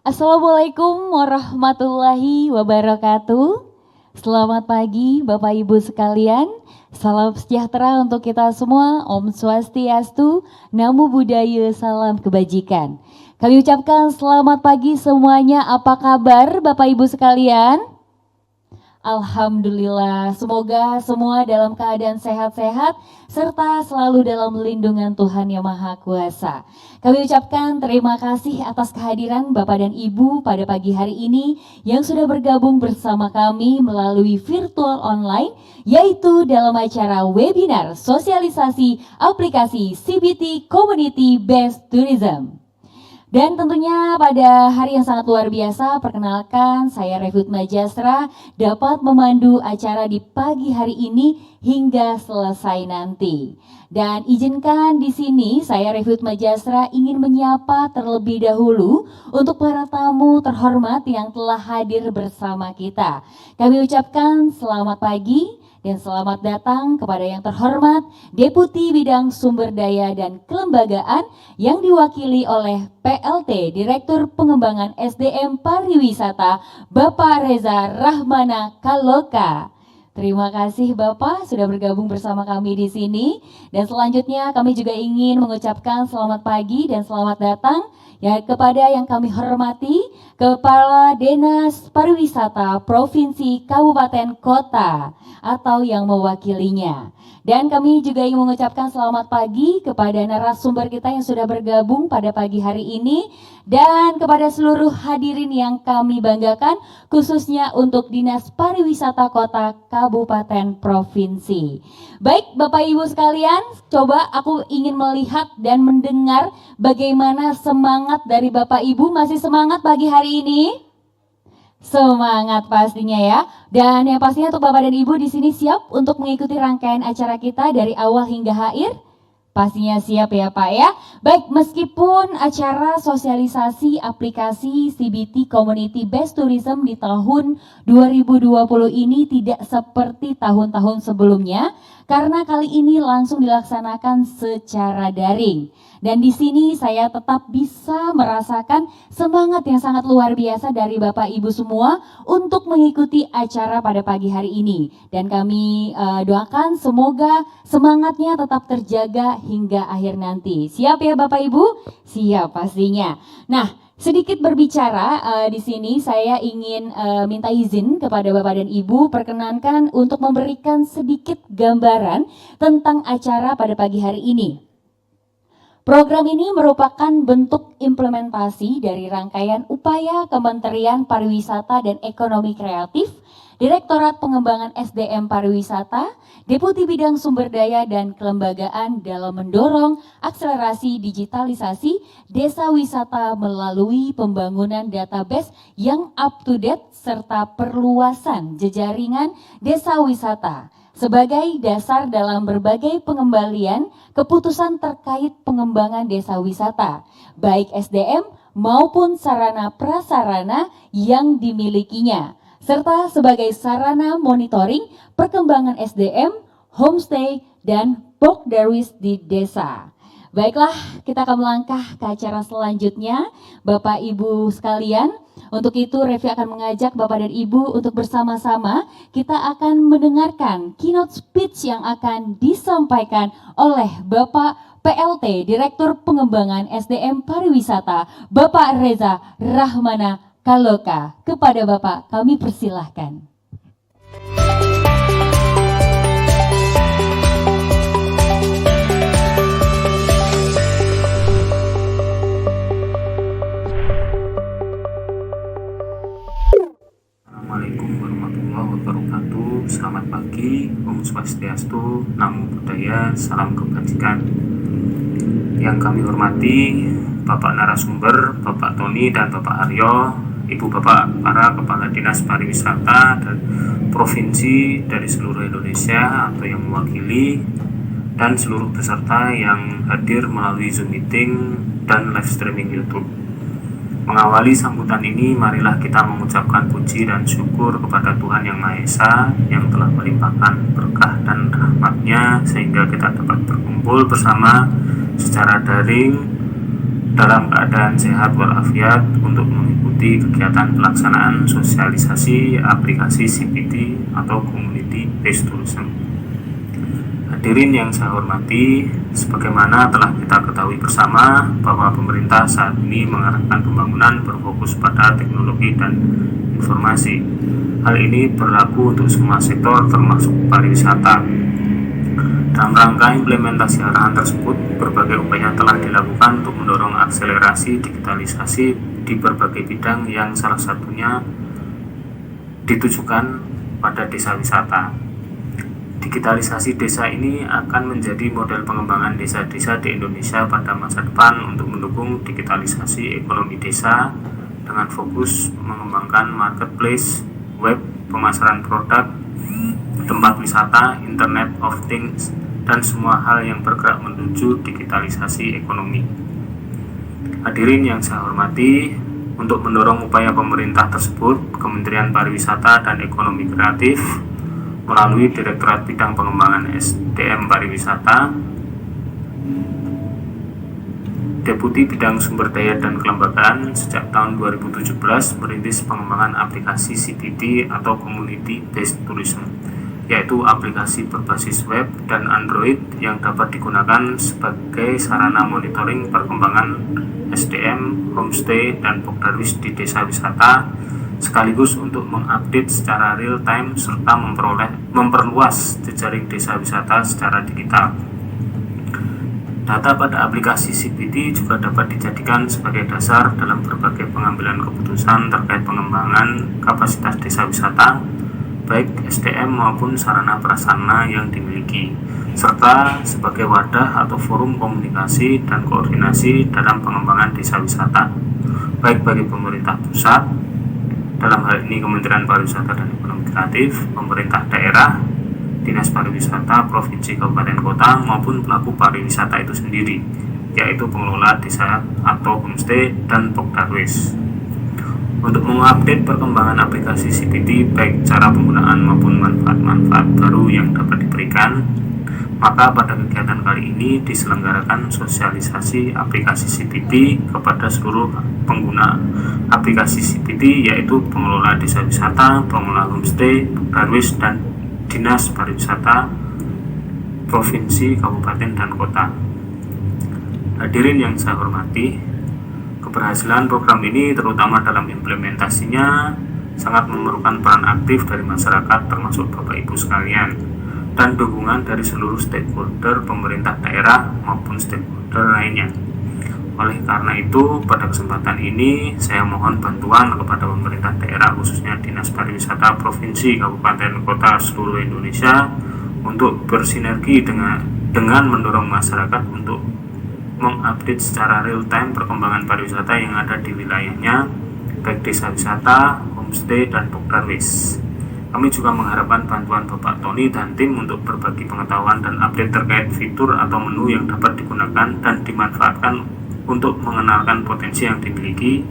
Assalamualaikum warahmatullahi wabarakatuh. Selamat pagi Bapak Ibu sekalian. Salam sejahtera untuk kita semua. Om Swastiastu, Namo Buddhaya, salam kebajikan. Kami ucapkan selamat pagi semuanya. Apa kabar Bapak Ibu sekalian? Alhamdulillah, semoga semua dalam keadaan sehat-sehat serta selalu dalam lindungan Tuhan Yang Maha Kuasa. Kami ucapkan terima kasih atas kehadiran Bapak dan Ibu pada pagi hari ini yang sudah bergabung bersama kami melalui virtual online, yaitu dalam acara webinar sosialisasi aplikasi CBT Community Based Tourism. Dan tentunya pada hari yang sangat luar biasa, perkenalkan saya Refut Majastra dapat memandu acara di pagi hari ini hingga selesai nanti. Dan izinkan di sini saya Refut Majastra ingin menyapa terlebih dahulu untuk para tamu terhormat yang telah hadir bersama kita. Kami ucapkan selamat pagi dan selamat datang kepada yang terhormat Deputi Bidang Sumber Daya dan Kelembagaan yang diwakili oleh PLT Direktur Pengembangan SDM Pariwisata Bapak Reza Rahmana Kaloka. Terima kasih Bapak sudah bergabung bersama kami di sini. Dan selanjutnya kami juga ingin mengucapkan selamat pagi dan selamat datang ya kepada yang kami hormati Kepala Dinas Pariwisata Provinsi Kabupaten Kota atau yang mewakilinya. Dan kami juga ingin mengucapkan selamat pagi kepada narasumber kita yang sudah bergabung pada pagi hari ini dan kepada seluruh hadirin yang kami banggakan khususnya untuk Dinas Pariwisata Kota Kabupaten Provinsi. Baik Bapak Ibu sekalian, coba aku ingin melihat dan mendengar bagaimana semangat dari Bapak Ibu. Masih semangat pagi hari ini? Semangat pastinya ya. Dan yang pastinya untuk Bapak dan Ibu di sini siap untuk mengikuti rangkaian acara kita dari awal hingga akhir? Pastinya siap ya Pak ya. Baik, meskipun acara sosialisasi aplikasi CBT Community Based Tourism di tahun 2020 ini tidak seperti tahun-tahun sebelumnya, karena kali ini langsung dilaksanakan secara daring. Dan di sini saya tetap bisa merasakan semangat yang sangat luar biasa dari Bapak Ibu semua untuk mengikuti acara pada pagi hari ini. Dan kami doakan semoga semangatnya tetap terjaga hingga akhir nanti. Siap ya Bapak Ibu? Siap pastinya. Nah, sedikit berbicara di sini saya ingin minta izin kepada Bapak dan Ibu perkenankan untuk memberikan sedikit gambaran tentang acara pada pagi hari ini. Program ini merupakan bentuk implementasi dari rangkaian upaya Kementerian Pariwisata dan Ekonomi Kreatif, Direktorat Pengembangan SDM Pariwisata, Deputi Bidang Sumber Daya dan Kelembagaan dalam mendorong akselerasi digitalisasi desa wisata melalui pembangunan database yang up-to-date serta perluasan jejaringan desa wisata sebagai dasar dalam berbagai pengembalian keputusan terkait pengembangan desa wisata, baik SDM maupun sarana prasarana yang dimilikinya, serta sebagai sarana monitoring perkembangan SDM, homestay, dan Pokdarwis di desa. Baiklah, kita akan melangkah ke acara selanjutnya, Bapak Ibu sekalian. Untuk itu, Revi akan mengajak Bapak dan Ibu untuk bersama-sama kita akan mendengarkan keynote speech yang akan disampaikan oleh Bapak PLT Direktur Pengembangan SDM Pariwisata, Bapak Reza Rahmana Kaloka. Kepada Bapak, kami persilahkan. Assalamualaikum warahmatullahi wabarakatuh. Selamat pagi, Om Swastiastu, Namo Buddhaya, salam kebajikan. Yang kami hormati Bapak narasumber, Bapak Tony dan Bapak Aryo, Ibu Bapak para Kepala Dinas Pariwisata dan Provinsi dari seluruh Indonesia atau yang mewakili, dan seluruh peserta yang hadir melalui Zoom meeting dan live streaming YouTube. Mengawali sambutan ini, marilah kita mengucapkan puji dan syukur kepada Tuhan Yang Maha Esa yang telah melimpahkan berkah dan rahmat-Nya sehingga kita dapat berkumpul bersama secara daring dalam keadaan sehat walafiat untuk mengikuti kegiatan pelaksanaan sosialisasi aplikasi CPT atau Community Based Tourism. Hadirin yang saya hormati, sebagaimana telah kita ketahui bersama bahwa pemerintah saat ini mengarahkan pembangunan berfokus pada teknologi dan informasi. Hal ini berlaku untuk semua sektor termasuk pariwisata. Dalam rangka implementasi arahan tersebut, berbagai upaya telah dilakukan untuk mendorong akselerasi digitalisasi di berbagai bidang yang salah satunya ditujukan pada desa wisata. Digitalisasi desa ini akan menjadi model pengembangan desa-desa di Indonesia pada masa depan untuk mendukung digitalisasi ekonomi desa dengan fokus mengembangkan marketplace, web, pemasaran produk, tempat wisata, Internet of Things, dan semua hal yang bergerak menuju digitalisasi ekonomi. Hadirin yang saya hormati, untuk mendorong upaya pemerintah tersebut, Kementerian Pariwisata dan Ekonomi Kreatif melalui Direktorat Bidang Pengembangan SDM Pariwisata, Deputi Bidang Sumber Daya dan Kelembagaan sejak tahun 2017 merintis pengembangan aplikasi CPT atau Community Based Tourism, yaitu aplikasi berbasis web dan Android yang dapat digunakan sebagai sarana monitoring perkembangan SDM, homestay, dan pokdarwis di desa wisata, sekaligus untuk mengupdate secara real time serta memperluas jejaring desa wisata secara digital. Data pada aplikasi CPT juga dapat dijadikan sebagai dasar dalam berbagai pengambilan keputusan terkait pengembangan kapasitas desa wisata, baik SDM maupun sarana prasarana yang dimiliki, serta sebagai wadah atau forum komunikasi dan koordinasi dalam pengembangan desa wisata, baik bagi pemerintah pusat, dalam hal ini Kementerian Pariwisata dan Ekonomi Kreatif, pemerintah daerah, Dinas Pariwisata, Provinsi, Kabupaten, Kota, maupun pelaku pariwisata itu sendiri, yaitu pengelola desa atau homestay dan pokdarwis. Untuk mengupdate perkembangan aplikasi CPT, baik cara penggunaan maupun manfaat-manfaat baru yang dapat diberikan, maka pada kegiatan kali ini diselenggarakan sosialisasi aplikasi CPT kepada seluruh pengguna aplikasi CPT, yaitu pengelola desa wisata, pengelola homestay, pokdarwis, dan Dinas Pariwisata Provinsi, Kabupaten, dan Kota. Hadirin yang saya hormati, keberhasilan program ini terutama dalam implementasinya sangat memerlukan peran aktif dari masyarakat termasuk Bapak Ibu sekalian dan dukungan dari seluruh stakeholder pemerintah daerah maupun stakeholder lainnya. Oleh karena itu, pada kesempatan ini saya mohon bantuan kepada pemerintah daerah khususnya Dinas Pariwisata Provinsi, Kabupaten, Kota seluruh Indonesia untuk bersinergi dengan mendorong masyarakat untuk mengupdate secara real time perkembangan pariwisata yang ada di wilayahnya, baik desa wisata, homestay, dan pokdarwis. Kami juga mengharapkan bantuan Bapak Tony dan tim untuk berbagi pengetahuan dan update terkait fitur atau menu yang dapat digunakan dan dimanfaatkan untuk mengenalkan potensi yang dimiliki,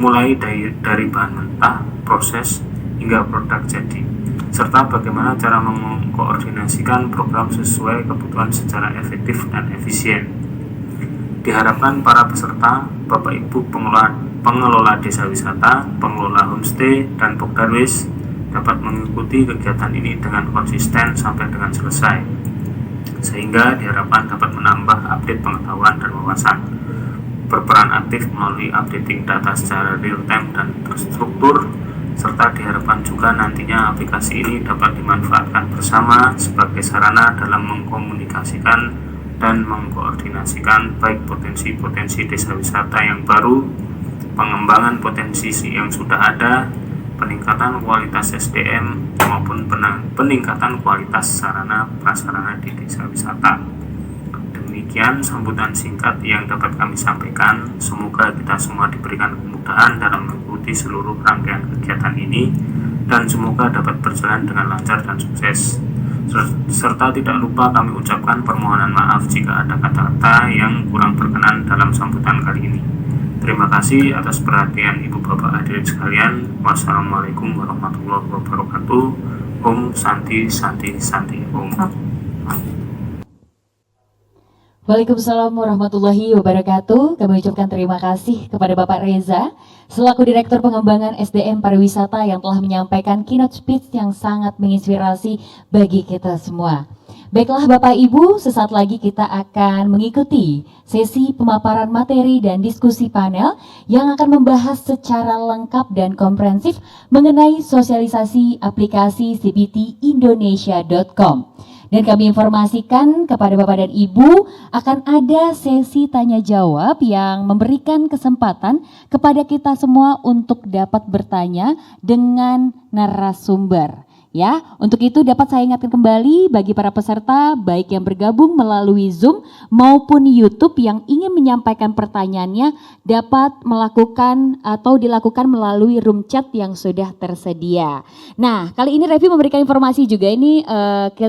mulai dari bahan mentah, proses, hingga produk jadi, serta bagaimana cara mengkoordinasikan program sesuai kebutuhan secara efektif dan efisien. Diharapkan para peserta, Bapak Ibu pengelola desa wisata, pengelola homestay, dan pokdarwis dapat mengikuti kegiatan ini dengan konsisten sampai dengan selesai, sehingga diharapkan dapat menambah update pengetahuan dan wawasan, berperan aktif melalui updating data secara real time dan terstruktur, serta diharapkan juga nantinya aplikasi ini dapat dimanfaatkan bersama sebagai sarana dalam mengkomunikasikan dan mengkoordinasikan baik potensi-potensi desa wisata yang baru, pengembangan potensi yang sudah ada, peningkatan kualitas SDM maupun peningkatan kualitas sarana prasarana di desa wisata. Demikian sambutan singkat yang dapat kami sampaikan. Semoga kita semua diberikan kemudahan dalam mengikuti seluruh rangkaian kegiatan ini dan semoga dapat berjalan dengan lancar dan sukses. Serta tidak lupa kami ucapkan permohonan maaf jika ada kata-kata yang kurang berkenan dalam sambutan kali ini. Terima kasih atas perhatian Ibu Bapak hadirin sekalian. Wassalamualaikum warahmatullahi wabarakatuh. Om Santi Santi Santi Om. Waalaikumsalam warahmatullahi wabarakatuh. Kami ucapkan terima kasih kepada Bapak Reza selaku Direktur Pengembangan SDM Pariwisata yang telah menyampaikan keynote speech yang sangat menginspirasi bagi kita semua. Baiklah Bapak Ibu, sesaat lagi kita akan mengikuti sesi pemaparan materi dan diskusi panel yang akan membahas secara lengkap dan komprehensif mengenai sosialisasi aplikasi cptindonesia.com. Dan kami informasikan kepada Bapak dan Ibu akan ada sesi tanya jawab yang memberikan kesempatan kepada kita semua untuk dapat bertanya dengan narasumber. Ya, untuk itu dapat saya ingatkan kembali bagi para peserta baik yang bergabung melalui Zoom maupun YouTube yang ingin menyampaikan pertanyaannya dapat melakukan atau dilakukan melalui room chat yang sudah tersedia. Nah, kali ini Revi memberikan informasi juga ini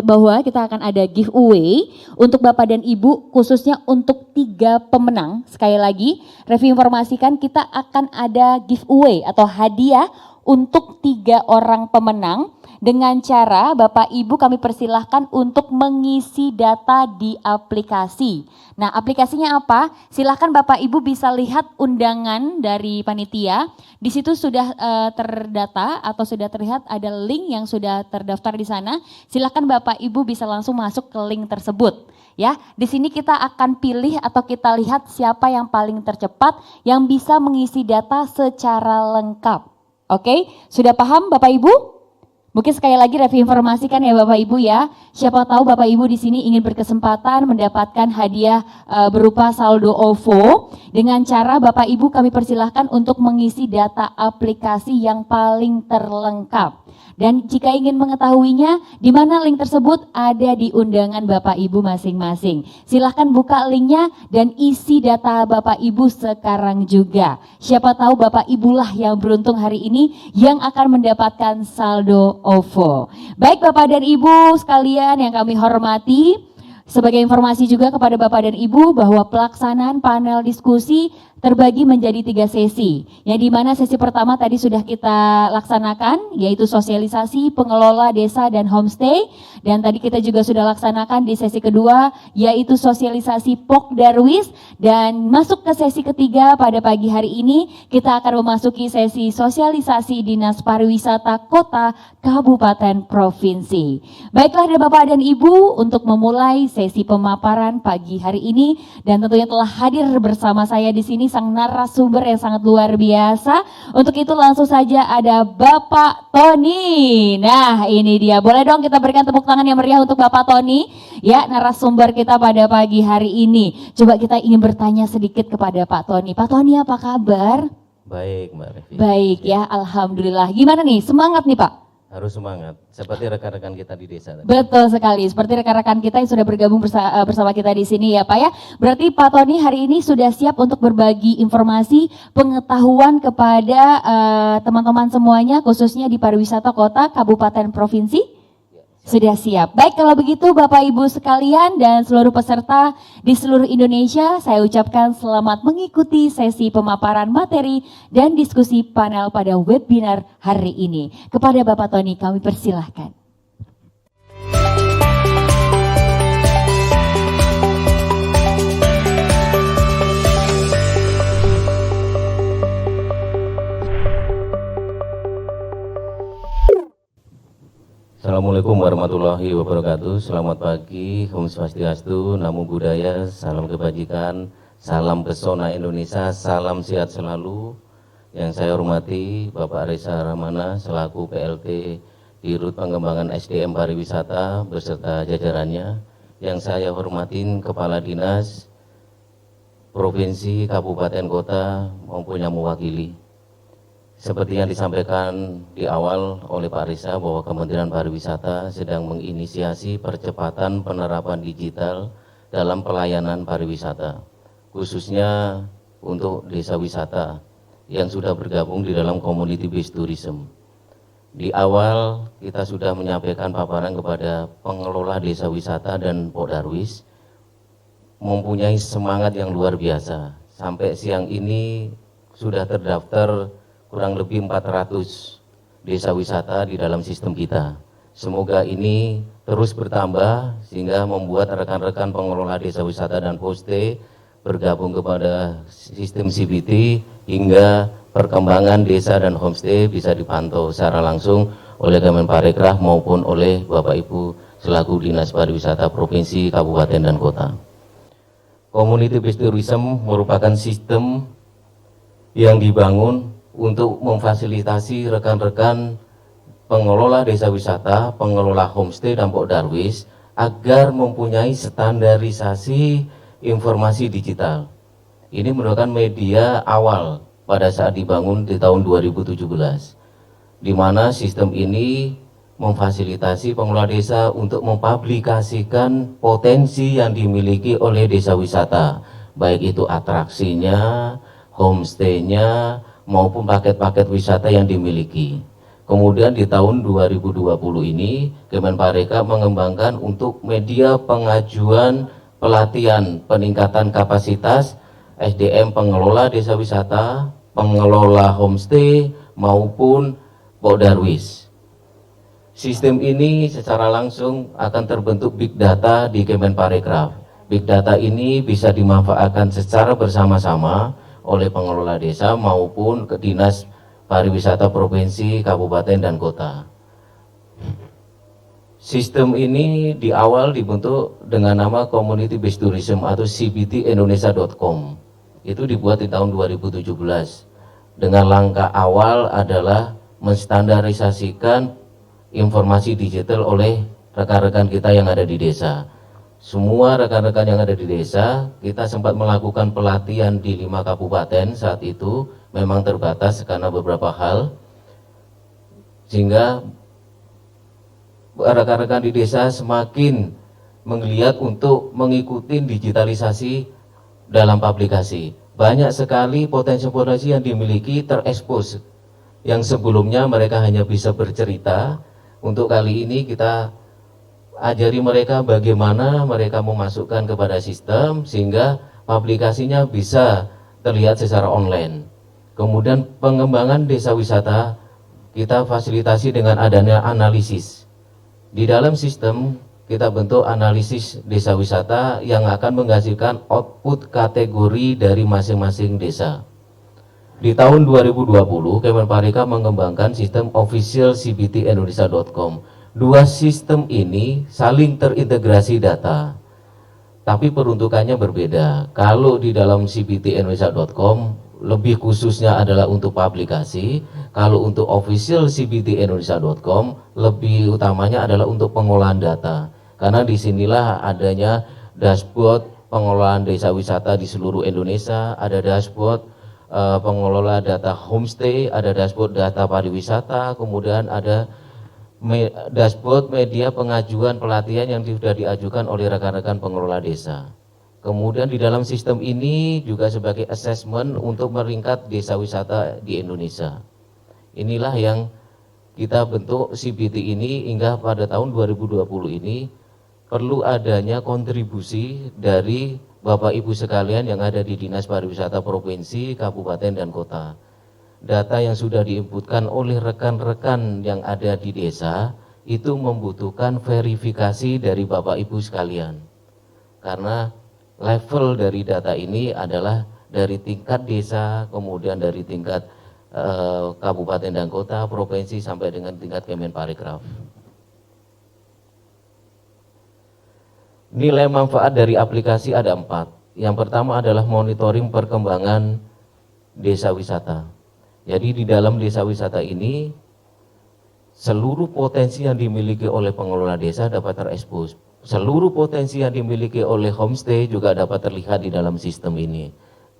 bahwa kita akan ada giveaway untuk Bapak dan Ibu khususnya untuk 3 pemenang. Sekali lagi, Revi informasikan kita akan ada giveaway atau hadiah untuk 3 orang pemenang. Dengan cara Bapak Ibu kami persilahkan untuk mengisi data di aplikasi. Nah, aplikasinya apa? Silahkan Bapak Ibu bisa lihat undangan dari panitia. Di situ sudah terdata atau sudah terlihat ada link yang sudah terdaftar di sana. Silahkan Bapak Ibu bisa langsung masuk ke link tersebut. Ya, di sini kita akan pilih atau kita lihat siapa yang paling tercepat yang bisa mengisi data secara lengkap. Oke, sudah paham Bapak Ibu? Mungkin sekali lagi Revi informasikan ya Bapak Ibu ya, siapa tahu Bapak Ibu di sini ingin berkesempatan mendapatkan hadiah berupa saldo OVO. Dengan cara Bapak Ibu kami persilahkan untuk mengisi data aplikasi yang paling terlengkap. Dan jika ingin mengetahuinya, di mana link tersebut ada di undangan Bapak Ibu masing-masing. Silahkan buka linknya dan isi data Bapak Ibu sekarang juga. Siapa tahu Bapak Ibulah yang beruntung hari ini yang akan mendapatkan saldo OVO. Baik Bapak dan Ibu sekalian yang kami hormati, sebagai informasi juga kepada Bapak dan Ibu bahwa pelaksanaan panel diskusi terbagi menjadi 3 sesi, yang dimana sesi pertama tadi sudah kita laksanakan, yaitu sosialisasi pengelola desa dan homestay, dan tadi kita juga sudah laksanakan di sesi kedua, yaitu sosialisasi Pokdarwis, dan masuk ke sesi ketiga pada pagi hari ini, kita akan memasuki sesi sosialisasi Dinas Pariwisata Kota, Kabupaten, Provinsi. Baiklah dan Bapak dan Ibu, untuk memulai sesi pemaparan pagi hari ini, dan tentunya telah hadir bersama saya di sini sang narasumber yang sangat luar biasa. Untuk itu langsung saja ada Bapak Tony. Nah, ini dia. Boleh dong kita berikan tepuk tangan yang meriah untuk Bapak Tony, ya, narasumber kita pada pagi hari ini. Coba kita ingin bertanya sedikit kepada Pak Tony. Pak Tony, apa kabar? Baik, Mbak Revi. Baik ya, alhamdulillah. Gimana nih? Semangat nih, Pak? Harus semangat, seperti rekan-rekan kita di desa tadi. Betul sekali, seperti rekan-rekan kita yang sudah bergabung bersama kita di sini ya Pak ya. Berarti Pak Tony hari ini sudah siap untuk berbagi informasi, pengetahuan kepada teman-teman semuanya, khususnya di pariwisata kota, kabupaten, provinsi? Sudah siap. Baik, kalau begitu Bapak Ibu sekalian dan seluruh peserta di seluruh Indonesia, saya ucapkan selamat mengikuti sesi pemaparan materi dan diskusi panel pada webinar hari ini. Kepada Bapak Tony kami persilahkan. Assalamualaikum warahmatullahi wabarakatuh. Selamat pagi, Om Swastiastu, Namo Buddhaya, salam kebajikan, salam pesona Indonesia, salam sehat selalu. Yang saya hormati Bapak Reza Ramana selaku PLT Dirut Pengembangan SDM Pariwisata beserta jajarannya. Yang saya hormatin Kepala Dinas Provinsi, Kabupaten, Kota maupun yang mewakili. Seperti yang disampaikan di awal oleh Pak Reza bahwa Kementerian Pariwisata sedang menginisiasi percepatan penerapan digital dalam pelayanan pariwisata, khususnya untuk desa wisata yang sudah bergabung di dalam community based tourism. Di awal kita sudah menyampaikan paparan kepada pengelola desa wisata dan Pokdarwis mempunyai semangat yang luar biasa. Sampai siang ini sudah terdaftar kurang lebih 400 desa wisata di dalam sistem kita. Semoga ini terus bertambah sehingga membuat rekan-rekan pengelola desa wisata dan homestay bergabung kepada sistem CBT hingga perkembangan desa dan homestay bisa dipantau secara langsung oleh Kemenparekraf maupun oleh Bapak Ibu selaku Dinas Pariwisata Provinsi, Kabupaten, dan Kota. Community Based Tourism merupakan sistem yang dibangun untuk memfasilitasi rekan-rekan pengelola desa wisata, pengelola homestay dan Pok Darwis agar mempunyai standarisasi informasi digital. Ini merupakan media awal pada saat dibangun di tahun 2017, di mana sistem ini memfasilitasi pengelola desa untuk mempublikasikan potensi yang dimiliki oleh desa wisata, baik itu atraksinya, homestay-nya, maupun paket-paket wisata yang dimiliki. Kemudian di tahun 2020 ini, Kemenparekraf mengembangkan untuk media pengajuan pelatihan peningkatan kapasitas SDM pengelola desa wisata, pengelola homestay, maupun Pok Darwis. Sistem ini secara langsung akan terbentuk big data di Kemenparekraf. Big data ini bisa dimanfaatkan secara bersama-sama oleh pengelola desa maupun ke Dinas Pariwisata Provinsi, Kabupaten, dan Kota. Sistem ini di awal dibentuk dengan nama Community Based Tourism atau cbtindonesia.com. Itu dibuat di tahun 2017. Dengan langkah awal adalah menstandarisasikan informasi digital oleh rekan-rekan kita yang ada di desa. Semua rekan-rekan yang ada di desa, kita sempat melakukan pelatihan di 5 kabupaten saat itu, memang terbatas karena beberapa hal, sehingga rekan-rekan di desa semakin melihat untuk mengikuti digitalisasi dalam publikasi. Banyak sekali potensi-potensi yang dimiliki terekspos, yang sebelumnya mereka hanya bisa bercerita. Untuk kali ini kita ajari mereka bagaimana mereka memasukkan kepada sistem sehingga publikasinya bisa terlihat secara online. Kemudian pengembangan desa wisata kita fasilitasi dengan adanya analisis. Di dalam sistem kita bentuk analisis desa wisata yang akan menghasilkan output kategori dari masing-masing desa. Di tahun 2020, Kemenparekraf mengembangkan sistem official cbtindonesia.com. Dua sistem ini saling terintegrasi data, tapi peruntukannya berbeda. Kalau di dalam cbtindonesia.com, lebih khususnya adalah untuk publikasi. Kalau untuk official cbtindonesia.com, lebih utamanya adalah untuk pengolahan data. Karena disinilah adanya dashboard pengelolaan desa wisata di seluruh Indonesia, ada dashboard pengelola data homestay, ada dashboard data pariwisata, kemudian ada dashboard media pengajuan pelatihan yang sudah diajukan oleh rekan-rekan pengelola desa. Kemudian di dalam sistem ini juga sebagai assessment untuk meringkat desa wisata di Indonesia. Inilah yang kita bentuk CBT ini hingga pada tahun 2020 ini perlu adanya kontribusi dari Bapak Ibu sekalian yang ada di Dinas Pariwisata Provinsi, Kabupaten, dan Kota. Data yang sudah diinputkan oleh rekan-rekan yang ada di desa itu membutuhkan verifikasi dari Bapak Ibu sekalian. Karena level dari data ini adalah dari tingkat desa, kemudian dari tingkat Kabupaten dan Kota, Provinsi, sampai dengan tingkat Kemenparekraf. Nilai manfaat dari aplikasi ada 4. Yang pertama adalah monitoring perkembangan desa wisata. Jadi di dalam desa wisata ini, seluruh potensi yang dimiliki oleh pengelola desa dapat terekspos. Seluruh potensi yang dimiliki oleh homestay juga dapat terlihat di dalam sistem ini.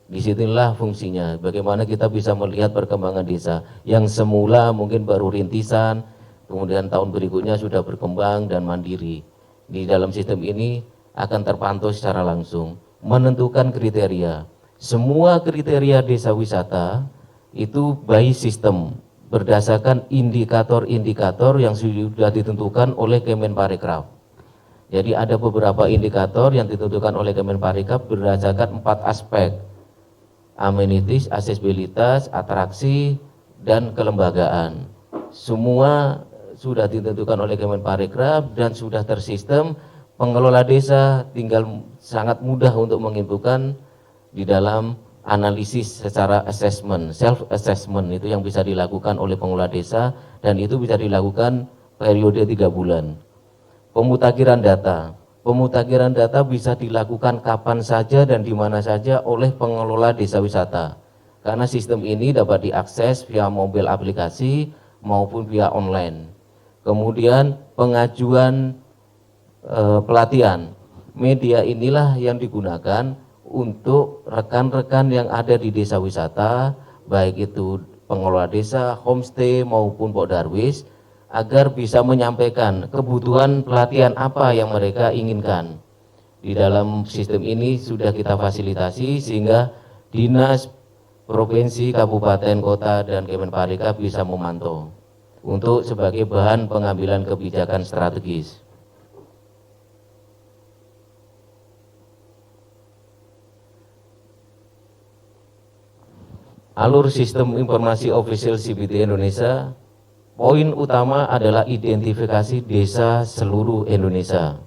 Disinilah fungsinya, bagaimana kita bisa melihat perkembangan desa yang semula mungkin baru rintisan, kemudian tahun berikutnya sudah berkembang dan mandiri. Di dalam sistem ini akan terpantau secara langsung, menentukan kriteria. Semua kriteria desa wisata itu by sistem, berdasarkan indikator-indikator yang sudah ditentukan oleh Kemenparekraf. Jadi ada beberapa indikator yang ditentukan oleh Kemenparekraf berdasarkan 4 aspek: amenities, aksesibilitas, atraksi, dan kelembagaan. Semua sudah ditentukan oleh Kemenparekraf dan sudah tersistem, pengelola desa tinggal sangat mudah untuk menginpukan di dalam analisis secara assessment, self assessment itu yang bisa dilakukan oleh pengelola desa, dan itu bisa dilakukan periode 3 bulan. Pemutakhiran data bisa dilakukan kapan saja dan di mana saja oleh pengelola desa wisata, karena sistem ini dapat diakses via mobil aplikasi maupun via online. Kemudian pengajuan pelatihan, media inilah yang digunakan untuk rekan-rekan yang ada di desa wisata, baik itu pengelola desa, homestay maupun Pok Darwis, agar bisa menyampaikan kebutuhan pelatihan apa yang mereka inginkan. Di dalam sistem ini sudah kita fasilitasi sehingga dinas, provinsi, kabupaten, kota, dan Kemenparekraf bisa memantau untuk sebagai bahan pengambilan kebijakan strategis. Alur sistem informasi official CBT Indonesia, poin utama adalah identifikasi desa seluruh Indonesia.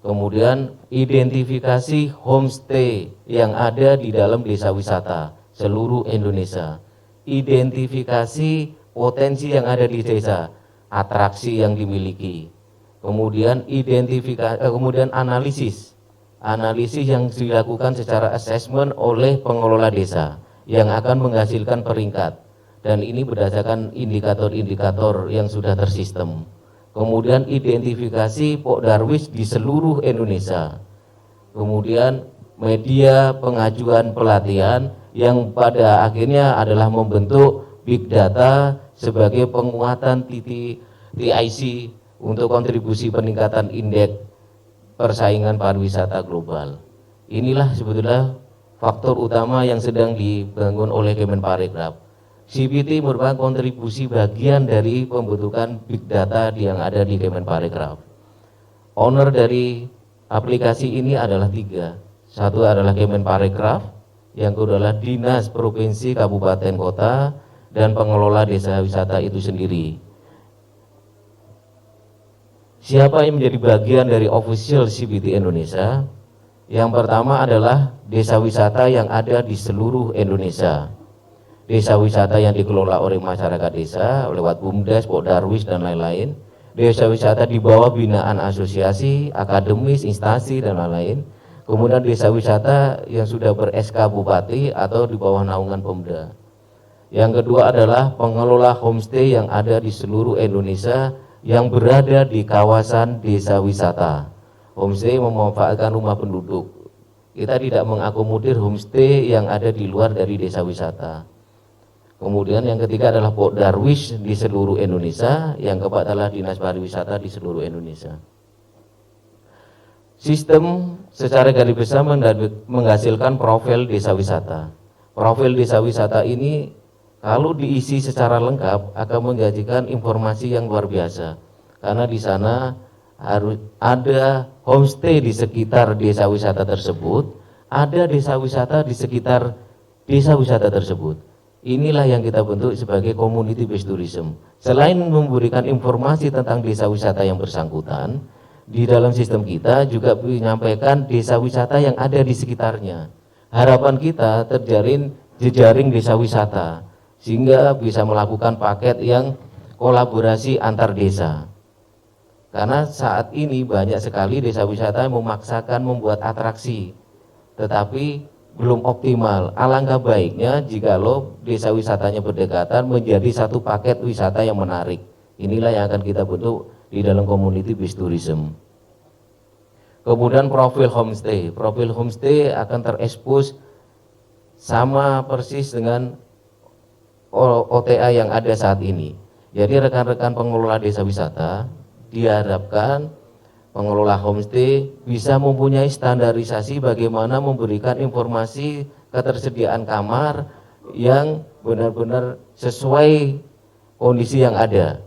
Kemudian identifikasi homestay yang ada di dalam desa wisata seluruh Indonesia. Identifikasi potensi yang ada di desa, atraksi yang dimiliki. Kemudian kemudian analisis yang dilakukan secara assessment oleh pengelola desa yang akan menghasilkan peringkat, dan ini berdasarkan indikator-indikator yang sudah tersistem. Kemudian identifikasi Pok Darwis di seluruh Indonesia. Kemudian media pengajuan pelatihan yang pada akhirnya adalah membentuk big data sebagai penguatan TIC untuk kontribusi peningkatan indeks persaingan pariwisata global. Inilah sebetulnya faktor utama yang sedang dibangun oleh Kemenparekraf. CBT merupakan kontribusi bagian dari pembentukan big data yang ada di Kemenparekraf. Owner dari aplikasi ini adalah 3. Satu adalah Kemenparekraf, yang kedua adalah dinas, provinsi, kabupaten, kota, dan pengelola desa wisata itu sendiri. Siapa yang menjadi bagian dari official CBT Indonesia? Yang pertama adalah desa wisata yang ada di seluruh Indonesia. Desa wisata yang dikelola oleh masyarakat desa, lewat BUMDes, Pok Darwis, dan lain-lain. Desa wisata di bawah binaan asosiasi, akademis, instansi, dan lain-lain. Kemudian desa wisata yang sudah ber-SK Bupati atau di bawah naungan Pemda. Yang kedua adalah pengelola homestay yang ada di seluruh Indonesia yang berada di kawasan desa wisata. Homestay memanfaatkan rumah penduduk. Kita tidak mengakomodir homestay yang ada di luar dari desa wisata. Kemudian yang ketiga adalah Pok Darwis di seluruh Indonesia, yang keempat adalah dinas pariwisata di seluruh Indonesia. Sistem secara garis besar menghasilkan profil desa wisata. Profil desa wisata ini kalau diisi secara lengkap akan menjanjikan informasi yang luar biasa, karena di sana harus ada homestay di sekitar desa wisata tersebut, ada desa wisata di sekitar desa wisata tersebut. Inilah yang kita bentuk sebagai community based tourism. Selain memberikan informasi tentang desa wisata yang bersangkutan, di dalam sistem kita juga menyampaikan desa wisata yang ada di sekitarnya. Harapan kita terjalin jejaring desa wisata, sehingga bisa melakukan paket yang kolaborasi antar desa. Karena saat ini banyak sekali desa wisata yang memaksakan membuat atraksi, tetapi belum optimal. Alangkah baiknya jikalau desa wisatanya berdekatan menjadi satu paket wisata yang menarik. Inilah yang akan kita bentuk di dalam community based tourism. Kemudian profil homestay. Profil homestay akan terekspos sama persis dengan OTA yang ada saat ini. Jadi rekan-rekan pengelola desa wisata diharapkan pengelola homestay bisa mempunyai standarisasi bagaimana memberikan informasi ketersediaan kamar yang benar-benar sesuai kondisi yang ada.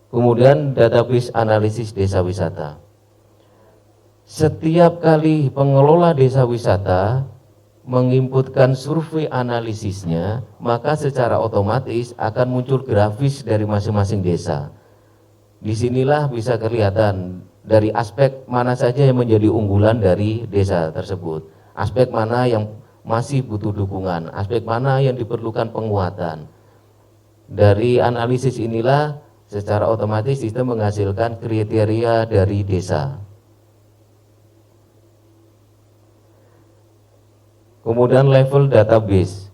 Kemudian database analisis desa wisata. Setiap kali pengelola desa wisata menginputkan survei analisisnya, maka secara otomatis akan muncul grafis dari masing-masing desa. Disinilah bisa kelihatan dari aspek mana saja yang menjadi unggulan dari desa tersebut, aspek mana yang masih butuh dukungan, aspek mana yang diperlukan penguatan. Dari analisis inilah secara otomatis sistem menghasilkan kriteria dari desa. Kemudian level database.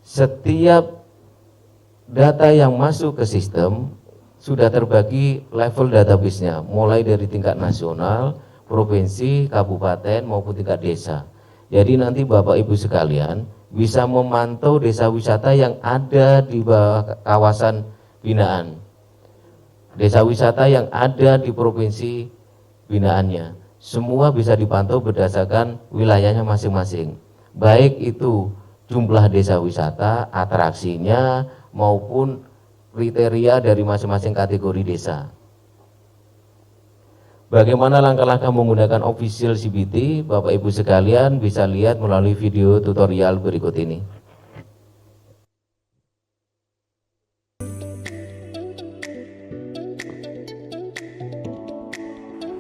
Setiap data yang masuk ke sistem sudah terbagi level database-nya, mulai dari tingkat nasional, provinsi, kabupaten maupun tingkat desa. Jadi nanti Bapak Ibu sekalian bisa memantau desa wisata yang ada di bawah kawasan binaan. Desa wisata yang ada di provinsi binaannya. Semua bisa dipantau berdasarkan wilayahnya masing-masing. Baik itu jumlah desa wisata, atraksinya, maupun kriteria dari masing-masing kategori desa. Bagaimana langkah-langkah menggunakan official CBT? Bapak Ibu sekalian bisa lihat melalui video tutorial berikut ini.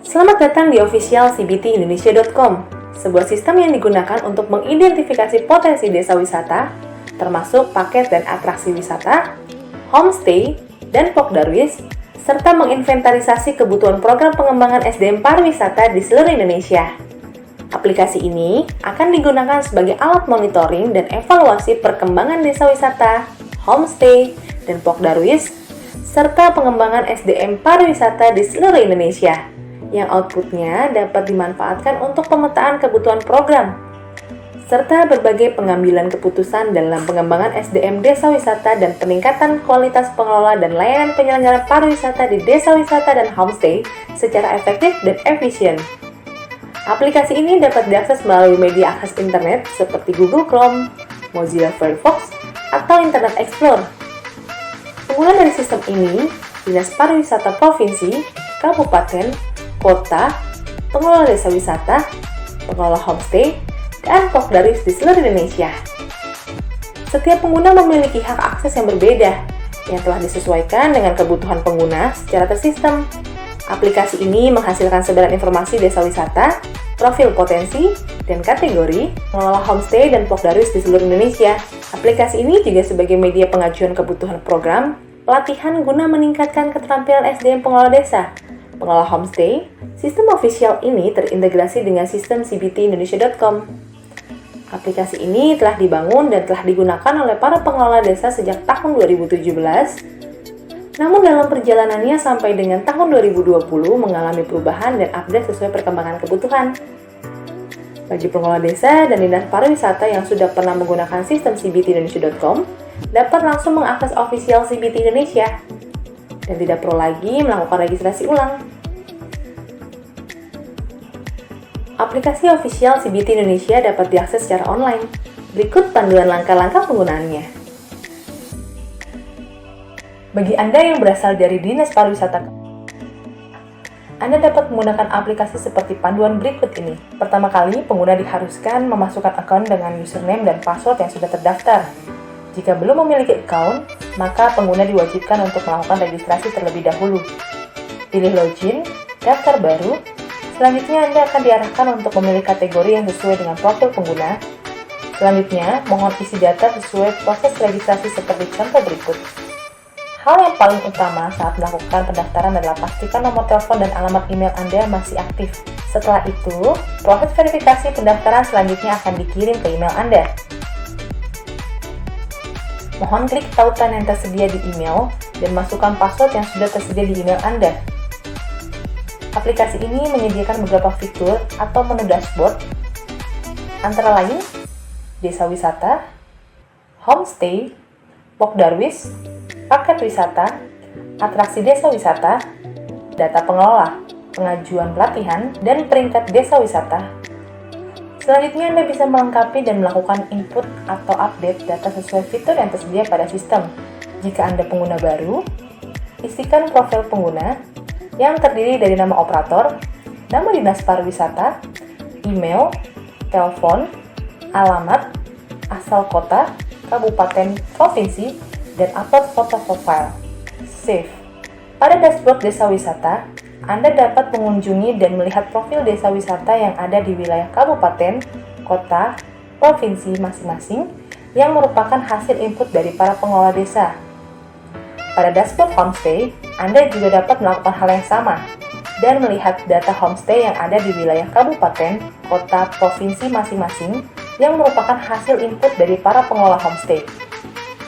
Selamat datang di official cbtindonesia.com, sebuah sistem yang digunakan untuk mengidentifikasi potensi desa wisata, termasuk paket dan atraksi wisata, homestay, dan pokdarwis, serta menginventarisasi kebutuhan program pengembangan SDM pariwisata di seluruh Indonesia. Aplikasi ini akan digunakan sebagai alat monitoring dan evaluasi perkembangan desa wisata, homestay, dan pokdarwis, serta pengembangan SDM pariwisata di seluruh Indonesia, yang outputnya dapat dimanfaatkan untuk pemetaan kebutuhan program, serta berbagai pengambilan keputusan dalam pengembangan SDM desa wisata dan peningkatan kualitas pengelola dan layanan penyelenggaraan pariwisata di desa wisata dan homestay secara efektif dan efisien. Aplikasi ini dapat diakses melalui media akses internet seperti Google Chrome, Mozilla Firefox, atau Internet Explorer. Pengguna dari sistem ini, Dinas Pariwisata Provinsi, Kabupaten, Kota, pengelola desa wisata, pengelola homestay, dan pokdarwis di seluruh Indonesia. Setiap pengguna memiliki hak akses yang berbeda, yang telah disesuaikan dengan kebutuhan pengguna secara tersistem. Aplikasi ini menghasilkan sebaran informasi desa wisata, profil potensi, dan kategori, pengelola homestay dan pokdarwis di seluruh Indonesia. Aplikasi ini juga sebagai media pengajuan kebutuhan program, pelatihan guna meningkatkan keterampilan SDM pengelola desa, pengelola homestay. Sistem official ini terintegrasi dengan sistem cbtindonesia.com. Aplikasi ini telah dibangun dan telah digunakan oleh para pengelola desa sejak tahun 2017. Namun dalam perjalanannya sampai dengan tahun 2020 mengalami perubahan dan update sesuai perkembangan kebutuhan. Bagi pengelola desa dan dinas pariwisata yang sudah pernah menggunakan sistem cbtindonesia.com, dapat langsung mengakses official CBT Indonesia dan tidak perlu lagi melakukan registrasi ulang. Aplikasi official CBT Indonesia dapat diakses secara online. Berikut panduan langkah-langkah penggunaannya. Bagi Anda yang berasal dari Dinas Pariwisata, Anda dapat menggunakan aplikasi seperti panduan berikut ini. Pertama kali, pengguna diharuskan memasukkan akun dengan username dan password yang sudah terdaftar. Jika belum memiliki akun, maka pengguna diwajibkan untuk melakukan registrasi terlebih dahulu. Pilih login, daftar baru. Selanjutnya, Anda akan diarahkan untuk memilih kategori yang sesuai dengan profil pengguna. Selanjutnya, mohon isi data sesuai proses registrasi seperti contoh berikut. Hal yang paling utama saat melakukan pendaftaran adalah pastikan nomor telepon dan alamat email Anda masih aktif. Setelah itu, proses verifikasi pendaftaran selanjutnya akan dikirim ke email Anda. Mohon klik tautan yang tersedia di email dan masukkan password yang sudah tersedia di email Anda. Aplikasi ini menyediakan beberapa fitur atau menu dashboard, antara lain desa wisata, homestay, pokdarwis, paket wisata, atraksi desa wisata, data pengelola, pengajuan pelatihan, dan peringkat desa wisata. Selanjutnya, Anda bisa melengkapi dan melakukan input atau update data sesuai fitur yang tersedia pada sistem. Jika Anda pengguna baru, isikan profil pengguna yang terdiri dari nama operator, nama dinas pariwisata, email, telepon, alamat, asal kota, kabupaten, provinsi, dan upload foto profile. Save. Pada dashboard desa wisata, Anda dapat mengunjungi dan melihat profil desa wisata yang ada di wilayah kabupaten, kota, provinsi masing-masing yang merupakan hasil input dari para pengelola desa. Pada dashboard homestay, Anda juga dapat melakukan hal yang sama dan melihat data homestay yang ada di wilayah kabupaten, kota, provinsi masing-masing yang merupakan hasil input dari para pengelola homestay.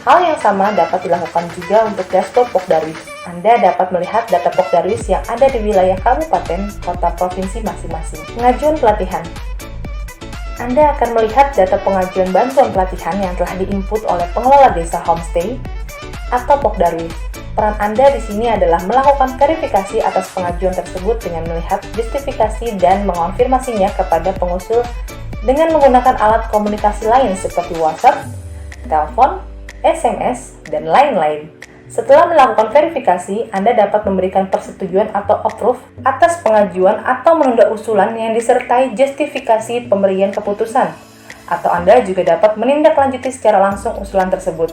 Hal yang sama dapat dilakukan juga untuk dashboard Pokdarwis. Anda dapat melihat data Pokdarwis yang ada di wilayah kabupaten, kota, provinsi masing-masing. Pengajuan pelatihan. Anda akan melihat data pengajuan bantuan pelatihan yang telah diinput oleh pengelola desa homestay atau Pokdarwis. Peran Anda di sini adalah melakukan verifikasi atas pengajuan tersebut dengan melihat justifikasi dan mengonfirmasinya kepada pengusul dengan menggunakan alat komunikasi lain seperti WhatsApp, telepon, SMS, dan lain-lain. Setelah melakukan verifikasi, Anda dapat memberikan persetujuan atau approve atas pengajuan atau menunda usulan yang disertai justifikasi pemberian keputusan, atau Anda juga dapat menindaklanjuti secara langsung usulan tersebut.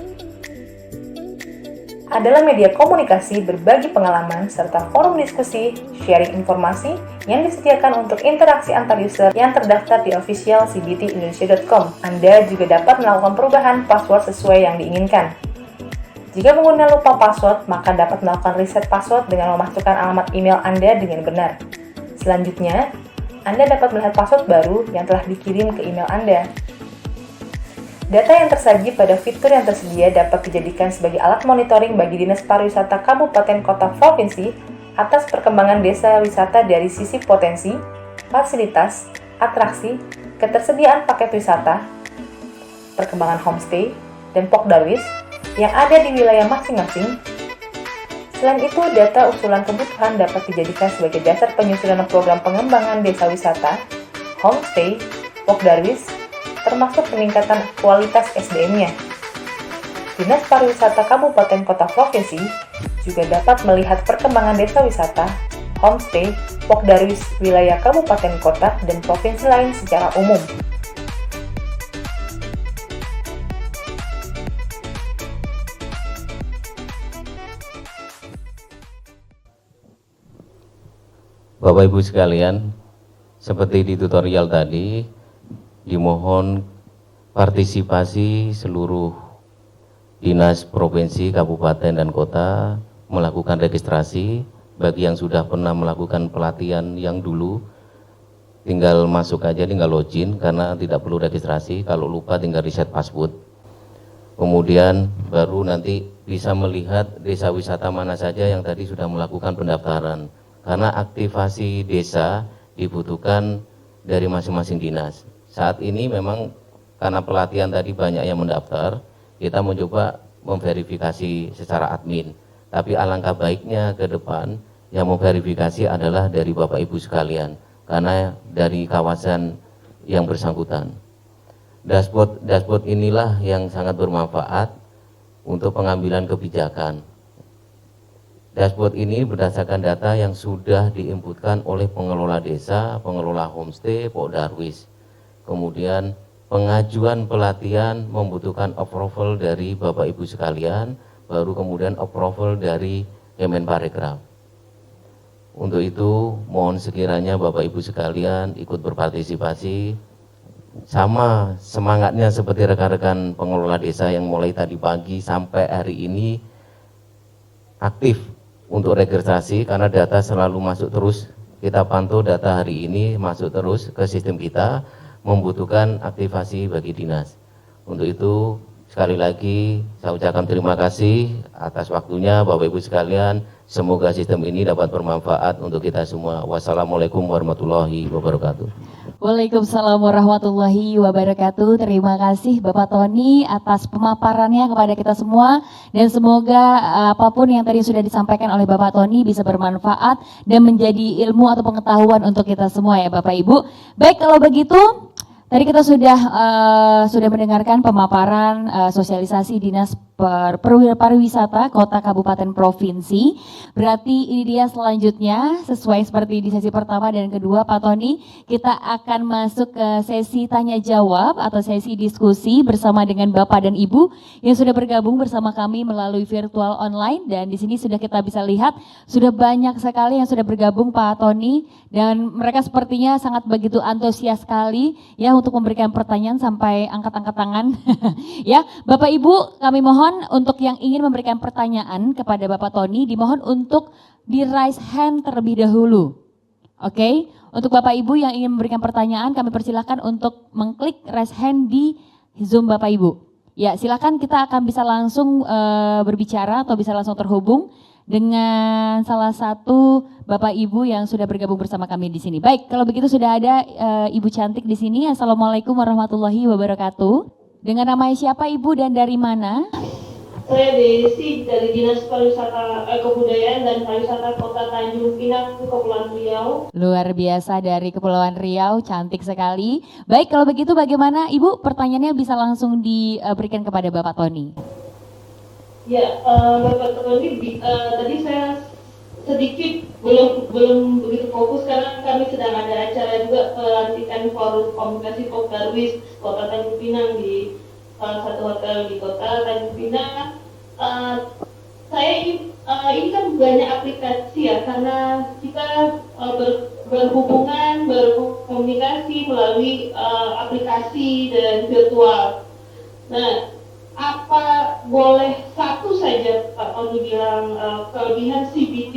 Adalah media komunikasi, berbagi pengalaman, serta forum diskusi, sharing informasi yang disediakan untuk interaksi antar user yang terdaftar di official cbtindonesia.com. Anda juga dapat melakukan perubahan password sesuai yang diinginkan. Jika pengguna lupa password, maka dapat melakukan reset password dengan memasukkan alamat email Anda dengan benar. Selanjutnya, Anda dapat melihat password baru yang telah dikirim ke email Anda. Data yang tersaji pada fitur yang tersedia dapat dijadikan sebagai alat monitoring bagi Dinas Pariwisata Kabupaten Kota Provinsi atas perkembangan desa wisata dari sisi potensi, fasilitas, atraksi, ketersediaan paket wisata, perkembangan homestay, dan Pokdarwis yang ada di wilayah masing-masing. Selain itu, data usulan kebutuhan dapat dijadikan sebagai dasar penyusunan program pengembangan desa wisata, homestay, Pokdarwis, termasuk peningkatan kualitas SDM-nya. Dinas Pariwisata Kabupaten Kota Provinsi juga dapat melihat perkembangan desa wisata, homestay, Pokdarwis wilayah kabupaten kota dan provinsi lain secara umum. Bapak Ibu sekalian, seperti di tutorial tadi, dimohon partisipasi seluruh dinas provinsi, kabupaten, dan kota melakukan registrasi. Bagi yang sudah pernah melakukan pelatihan yang dulu, tinggal masuk aja, tinggal login karena tidak perlu registrasi. Kalau lupa tinggal reset password. Kemudian baru nanti bisa melihat desa wisata mana saja yang tadi sudah melakukan pendaftaran. Karena aktivasi desa dibutuhkan dari masing-masing dinas. Saat ini memang karena pelatihan tadi banyak yang mendaftar, kita mencoba memverifikasi secara admin. Tapi alangkah baiknya ke depan yang memverifikasi adalah dari Bapak Ibu sekalian, karena dari kawasan yang bersangkutan. Dashboard inilah yang sangat bermanfaat untuk pengambilan kebijakan. Dashboard ini berdasarkan data yang sudah diinputkan oleh pengelola desa, pengelola homestay, Pokdarwis. Kemudian pengajuan pelatihan membutuhkan approval dari Bapak Ibu sekalian, baru kemudian approval dari Kemenparekraf. Untuk itu mohon sekiranya Bapak Ibu sekalian ikut berpartisipasi, sama semangatnya seperti rekan-rekan pengelola desa yang mulai tadi pagi sampai hari ini aktif untuk registrasi, karena data selalu masuk terus. Kita pantau data hari ini masuk terus ke sistem kita, membutuhkan aktivasi bagi dinas. Untuk itu sekali lagi saya ucapkan terima kasih atas waktunya Bapak Ibu sekalian. Semoga sistem ini dapat bermanfaat untuk kita semua. Wassalamualaikum warahmatullahi wabarakatuh. Waalaikumsalam warahmatullahi wabarakatuh. Terima kasih Bapak Tony atas pemaparannya kepada kita semua, dan semoga apapun yang tadi sudah disampaikan oleh Bapak Tony bisa bermanfaat dan menjadi ilmu atau pengetahuan untuk kita semua ya Bapak Ibu. Baik, kalau begitu tadi kita sudah mendengarkan pemaparan sosialisasi Dinas pariwisata kota kabupaten provinsi. Berarti ini dia selanjutnya sesuai seperti di sesi pertama dan kedua Pak Tony, kita akan masuk ke sesi tanya jawab atau sesi diskusi bersama dengan Bapak dan Ibu yang sudah bergabung bersama kami melalui virtual online, dan di sini sudah kita bisa lihat sudah banyak sekali yang sudah bergabung Pak Tony, dan mereka sepertinya sangat begitu antusias sekali ya untuk memberikan pertanyaan sampai angkat-angkat tangan. Ya, Bapak Ibu, kami mohon untuk yang ingin memberikan pertanyaan kepada Bapak Tony, dimohon untuk di raise hand terlebih dahulu. Oke, untuk Bapak Ibu yang ingin memberikan pertanyaan, kami persilahkan untuk mengklik raise hand di Zoom Bapak Ibu. Ya, silakan, kita akan bisa langsung berbicara atau bisa langsung terhubung dengan salah satu Bapak Ibu yang sudah bergabung bersama kami di sini. Baik, kalau begitu sudah ada Ibu cantik di sini. Assalamualaikum warahmatullahi wabarakatuh. Dengan nama siapa Ibu dan dari mana? Saya Desi dari Dinas Pariwisata Kebudayaan dan Pariwisata Kota Tanjung Pinang, Kepulauan Riau. Luar biasa dari Kepulauan Riau, cantik sekali. Baik, kalau begitu bagaimana Ibu? Pertanyaannya bisa langsung diberikan kepada Bapak Tony. Ya, Bapak Tony, tadi saya sedikit belum begitu fokus karena kami sedang ada acara juga pelantikan Forum Komunikasi Popdarwis Kota Tanjung Pinang di salah satu hotel di Kota Tanjung Pinang. Saya ini kan banyak aplikasi ya, karena kita berhubungan, berkomunikasi melalui aplikasi dan virtual. Nah, apa boleh satu saja Pak Tony bilang kelebihan CBT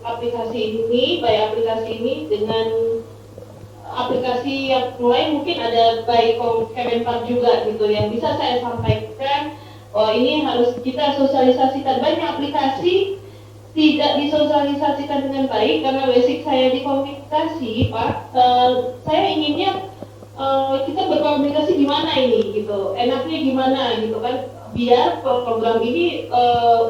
aplikasi ini, by aplikasi ini dengan aplikasi yang lain mungkin ada by Kemenpar juga gitu, yang bisa saya sampaikan ini harus kita sosialisasikan. Banyak aplikasi tidak disosialisasikan dengan baik karena basic saya di komunikasi Pak. Saya inginnya kita berkomunikasi di mana ini gitu, enaknya gimana gitu kan, biar program ini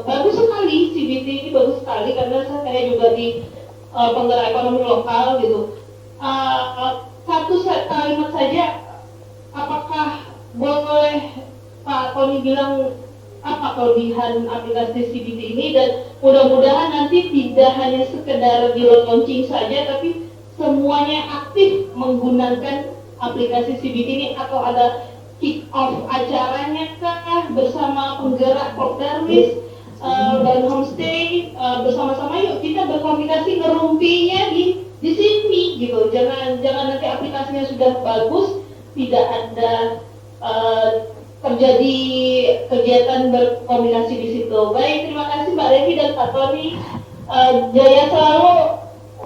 bagus sekali, CBT ini bagus sekali karena saya juga di penggerak ekonomi lokal gitu. Satu kalimat saja, apakah boleh Pak Tony bilang apa kelebihan aplikasi CBT ini, dan mudah-mudahan nanti tidak hanya sekedar di launching saja tapi semuanya aktif menggunakan aplikasi CBT ini, atau ada kick off acaranya kah bersama penggerak Popdarwis dan homestay bersama-sama, yuk kita berkomunikasi ngerumpinya di sini gitu. Jangan nanti aplikasinya sudah bagus tidak ada terjadi kegiatan berkomunikasi di situ. Baik, terima kasih Mbak Revi dan Pak Tony. Jaya selalu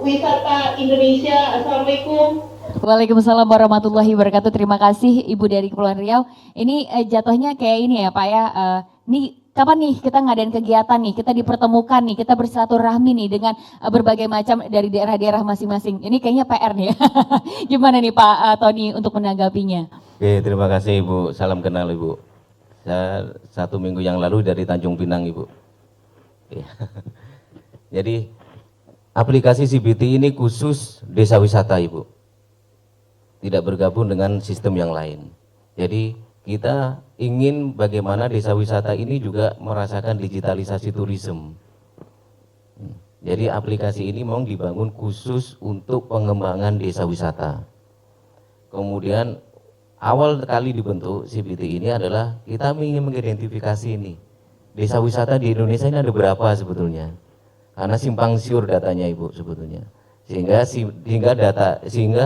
wisata Indonesia. Assalamualaikum. Waalaikumsalam warahmatullahi wabarakatuh. Terima kasih Ibu dari Kepulauan Riau. Ini jatuhnya kayak ini ya Pak ya. Ini kapan nih kita ngadain kegiatan nih, kita dipertemukan nih, kita bersilaturahmi nih dengan berbagai macam dari daerah-daerah masing-masing. Ini kayaknya PR nih ya. Gimana nih Pak Tony untuk menanggapinya? Oke, terima kasih Ibu. Salam kenal Ibu. Saya 1 minggu yang lalu dari Tanjung Pinang Ibu. Ya. Jadi aplikasi CBT ini khusus desa wisata Ibu. Tidak bergabung dengan sistem yang lain. Jadi kita ingin bagaimana desa wisata ini juga merasakan digitalisasi turisme. Jadi aplikasi ini mau dibangun khusus untuk pengembangan desa wisata. Kemudian awal kali dibentuk CBT ini adalah kita ingin mengidentifikasi ini. Desa wisata di Indonesia ini ada berapa sebetulnya? Karena simpang siur datanya Ibu sebetulnya. Sehingga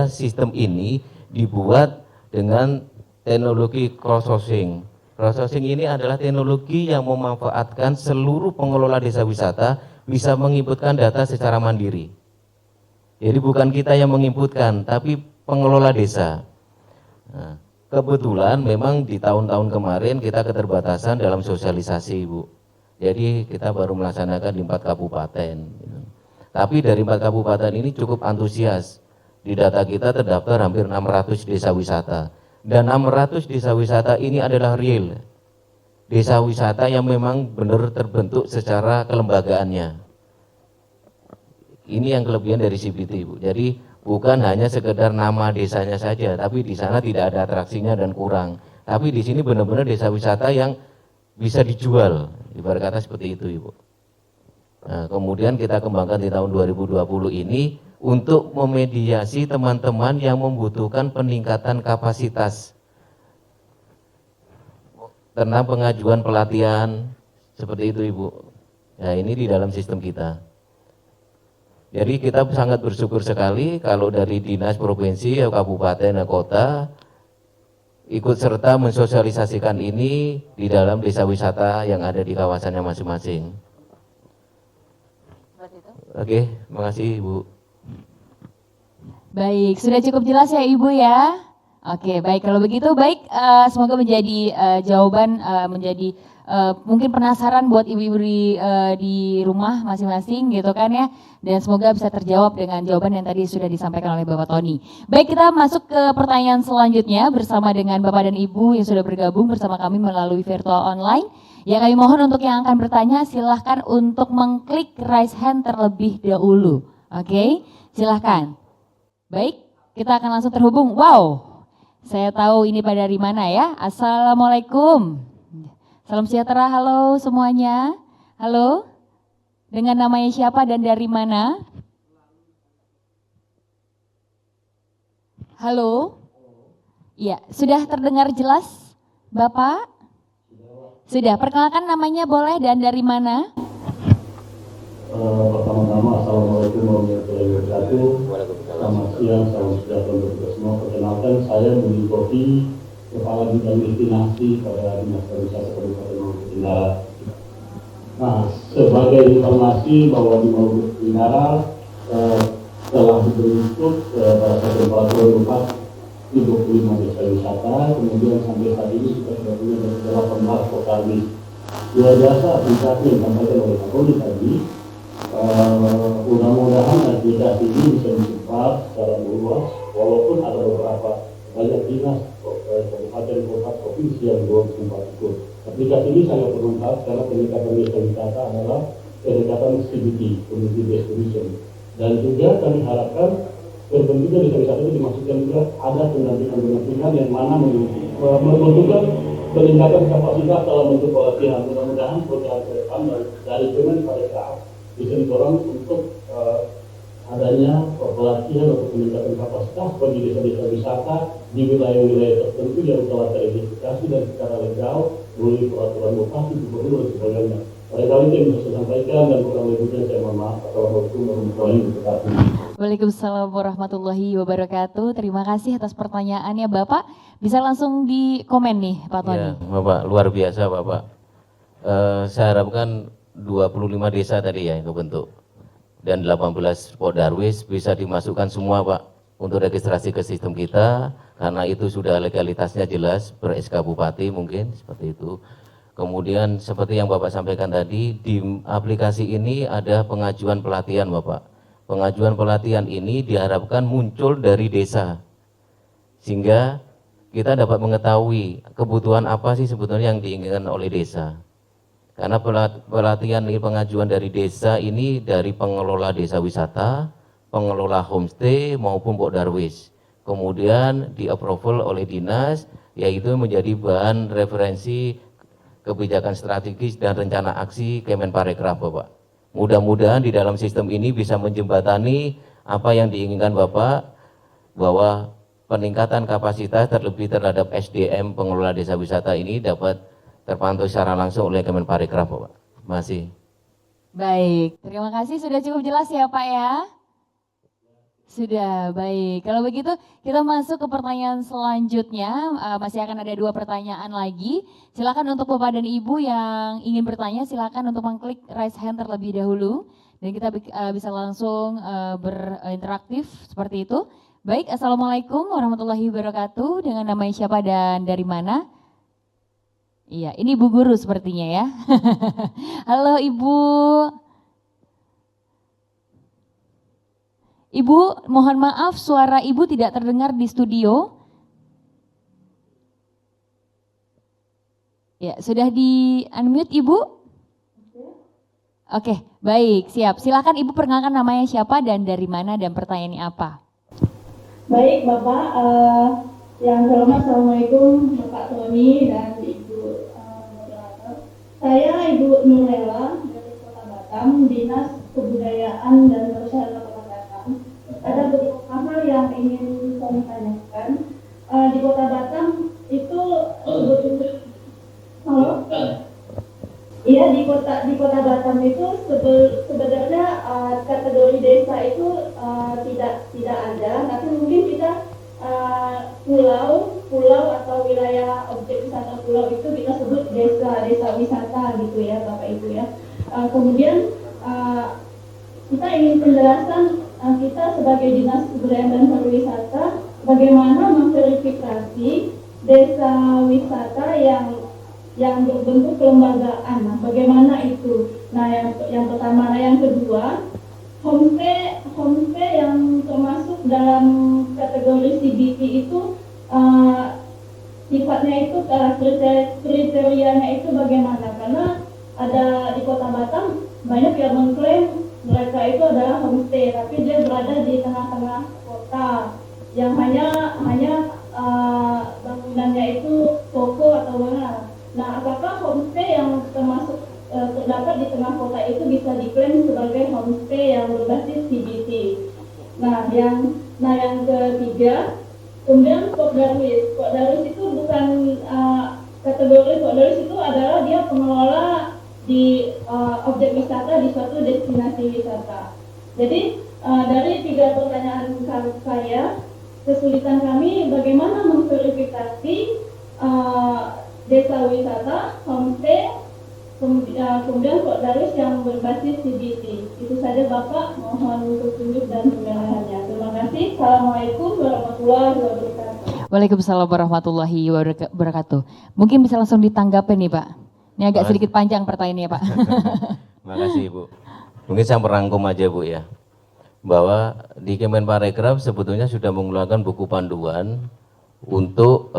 sistem ini dibuat dengan teknologi crowdsourcing. Crowdsourcing ini adalah teknologi yang memanfaatkan seluruh pengelola desa wisata bisa menginputkan data secara mandiri. Jadi bukan kita yang menginputkan, tapi pengelola desa. Nah, kebetulan memang di tahun-tahun kemarin kita keterbatasan dalam sosialisasi Ibu. Jadi kita baru melaksanakan di 4 kabupaten. Tapi dari 4 kabupaten ini cukup antusias. Di data kita terdaftar hampir 600 desa wisata. Dan 600 desa wisata ini adalah real. Desa wisata yang memang benar terbentuk secara kelembagaannya. Ini yang kelebihan dari CBT Ibu. Jadi bukan hanya sekedar nama desanya saja, tapi di sana tidak ada atraksinya dan kurang. Tapi di sini benar-benar desa wisata yang bisa dijual, ibarat kata seperti itu Ibu. Nah, kemudian kita kembangkan di tahun 2020 ini untuk memediasi teman-teman yang membutuhkan peningkatan kapasitas tentang pengajuan pelatihan seperti itu Ibu. Nah, ini di dalam sistem kita. Jadi kita sangat bersyukur sekali kalau dari dinas provinsi, kabupaten, dan kota ikut serta mensosialisasikan ini di dalam desa wisata yang ada di kawasannya masing-masing. Oke, makasih Ibu. Baik, sudah cukup jelas ya Ibu ya. Oke, baik kalau begitu baik, semoga menjadi jawaban, menjadi mungkin penasaran buat ibu-ibu di rumah masing-masing gitu kan ya, dan semoga bisa terjawab dengan jawaban yang tadi sudah disampaikan oleh Bapak Tony. Baik, kita masuk ke pertanyaan selanjutnya bersama dengan Bapak dan Ibu yang sudah bergabung bersama kami melalui virtual online. Ya, kami mohon untuk yang akan bertanya silahkan untuk mengklik raise hand terlebih dahulu. Oke, silahkan. Baik, kita akan langsung terhubung. Wow, saya tahu ini pada dari mana ya. Assalamualaikum. Salam sejahtera, halo semuanya. Halo, dengan namanya siapa dan dari mana? Halo? Iya, sudah terdengar jelas Bapak? Sudah, perkenalkan namanya boleh dan dari mana? Pertama-tama, Assalamualaikum warahmatullahi wabarakatuh. Selamat siang, salam sejahtera untuk kita semua. Perkenalkan, saya Budi Kopi, Kepala Bidang Destinasi pada Dinas Pariwisata Kabupaten Maluku Tenggara. Nah, sebagai informasi bahwa di Maluku Tenggara telah dibentuk pada satu peraturan Bupati 25 desa wisata, kemudian sampai saat ini kita sudah punya 18 vokalis. Luar biasa aplikasi yang disampaikan oleh Pak Tony tadi. Mudah-mudahan aplikasi ini bisa dicepat secara luas, walaupun ada beberapa banyak dinas kabupaten kota provinsi yang belum sempat ikut. Aplikasi ini sangat bermanfaat karena pendekatan desa wisata adalah pendekatan CBT, Community Based Tourism, dan juga kami harapkan terbentuknya desa wisata itu dimaksudkan juga ada pendampingan yang mana membutuhkan peningkatan kapasitas dalam bentuk pelatihan. Mudah-mudahan program ke depan dari Kemen pada saat bisa didorong untuk adanya pelatihan untuk peningkatan kapasitas bagi desa-desa wisata di wilayah-wilayah tertentu yang telah teridentifikasi dan secara legal melalui peraturan bupati, gubernur dan sebagainya. Barangkali itu yang bisa saya sampaikan dan kurang lebihnya saya mohon maaf. Assalamualaikum warahmatullahi wabarakatuh. Waalaikumsalam warahmatullahi wabarakatuh. Terima kasih atas pertanyaannya Bapak. Bisa langsung di komen nih Pak Tony. Ya, Bapak, luar biasa Bapak. Saya harapkan 25 desa tadi ya yang kebentuk. Dan 18 Podarwis bisa dimasukkan semua Pak untuk registrasi ke sistem kita, karena itu sudah legalitasnya jelas, ber-SK Bupati mungkin seperti itu. Kemudian seperti yang Bapak sampaikan tadi, di aplikasi ini ada pengajuan pelatihan Bapak. Pengajuan pelatihan ini diharapkan muncul dari desa, sehingga kita dapat mengetahui kebutuhan apa sih sebetulnya yang diinginkan oleh desa. Karena pelatihan ini pengajuan dari desa ini dari pengelola desa wisata, pengelola homestay maupun Podarwis. Kemudian di-approval oleh dinas, yaitu menjadi bahan referensi kebijakan strategis dan rencana aksi Kemenparekraf Bapak. Mudah-mudahan di dalam sistem ini bisa menjembatani apa yang diinginkan Bapak, bahwa peningkatan kapasitas terlebih terhadap SDM pengelola desa wisata ini dapat terpantau secara langsung oleh Kemenparekraf Bapak. Masih. Baik, terima kasih sudah cukup jelas ya Pak ya. Sudah, baik. Kalau begitu kita masuk ke pertanyaan selanjutnya. Masih akan ada 2 pertanyaan lagi. Silakan untuk Bapak dan Ibu yang ingin bertanya, silakan untuk mengklik raise hand terlebih dahulu. Dan kita bisa langsung berinteraktif seperti itu. Baik, Assalamualaikum warahmatullahi wabarakatuh. Dengan namanya siapa dan dari mana? Iya, ini Bu Guru sepertinya ya. Halo Ibu. Ibu, mohon maaf suara Ibu tidak terdengar di studio. Ya, sudah di unmute Ibu? Oke, baik, siap. Silakan Ibu perkenalkan namanya siapa dan dari mana dan pertanyaannya apa. Baik Bapak, yang terhormat Assalamualaikum Bapak Tony dan Ibu moderator. Saya Ibu Nurlela dari Kota Batam, Dinas Kebudayaan dan Perusahaan Kota Batam. Ada beberapa hal yang ingin saya tanyakan. Di Kota Batam itu sebetulnya, halo? Iya, di Kota Batam itu sebenarnya kategori desa itu tidak ada. Tapi mungkin kita pulau atau wilayah objek wisata pulau itu kita sebut desa wisata gitu ya Bapak Ibu ya. Kemudian kita ingin penjelasan kita sebagai Dinas Kebudayaan dan Pariwisata bagaimana memverifikasi desa wisata yang berbentuk kelembagaan. Nah, bagaimana itu? Nah, yang pertama, yang kedua, homestay yang termasuk dalam kategori CBT itu sifatnya itu kriterianya itu bagaimana? Karena ada di Kota Batam banyak yang mengklaim mereka itu adalah homestay, tapi dia berada di tengah-tengah kota yang hanya bangunannya itu toko atau mana. Nah, apakah homestay yang termasuk terdapat di tengah kota itu bisa diklaim sebagai homestay yang berbasis CBT? Nah, yang ketiga, kemudian Pok Darwis. Pok Darwis itu bukan kategori Pok Darwis itu adalah dia pengelola di objek wisata di suatu destinasi wisata. Jadi dari 3 pertanyaan saya, kesulitan kami bagaimana memverifikasi desa wisata, homestay, kemudian Pok Darwis yang berbasis CBT. Itu saja Bapak, mohon petunjuk dan penjelasannya. Terima kasih. Assalamualaikum warahmatullahi wabarakatuh. Waalaikumsalam warahmatullahi wabarakatuh. Mungkin bisa langsung ditanggapi nih Pak. Ini agak sedikit panjang pertanyaannya Pak. Makasih Ibu. Mungkin saya merangkum aja Bu ya, bahwa di Kemenparekraf sebetulnya sudah mengeluarkan buku panduan untuk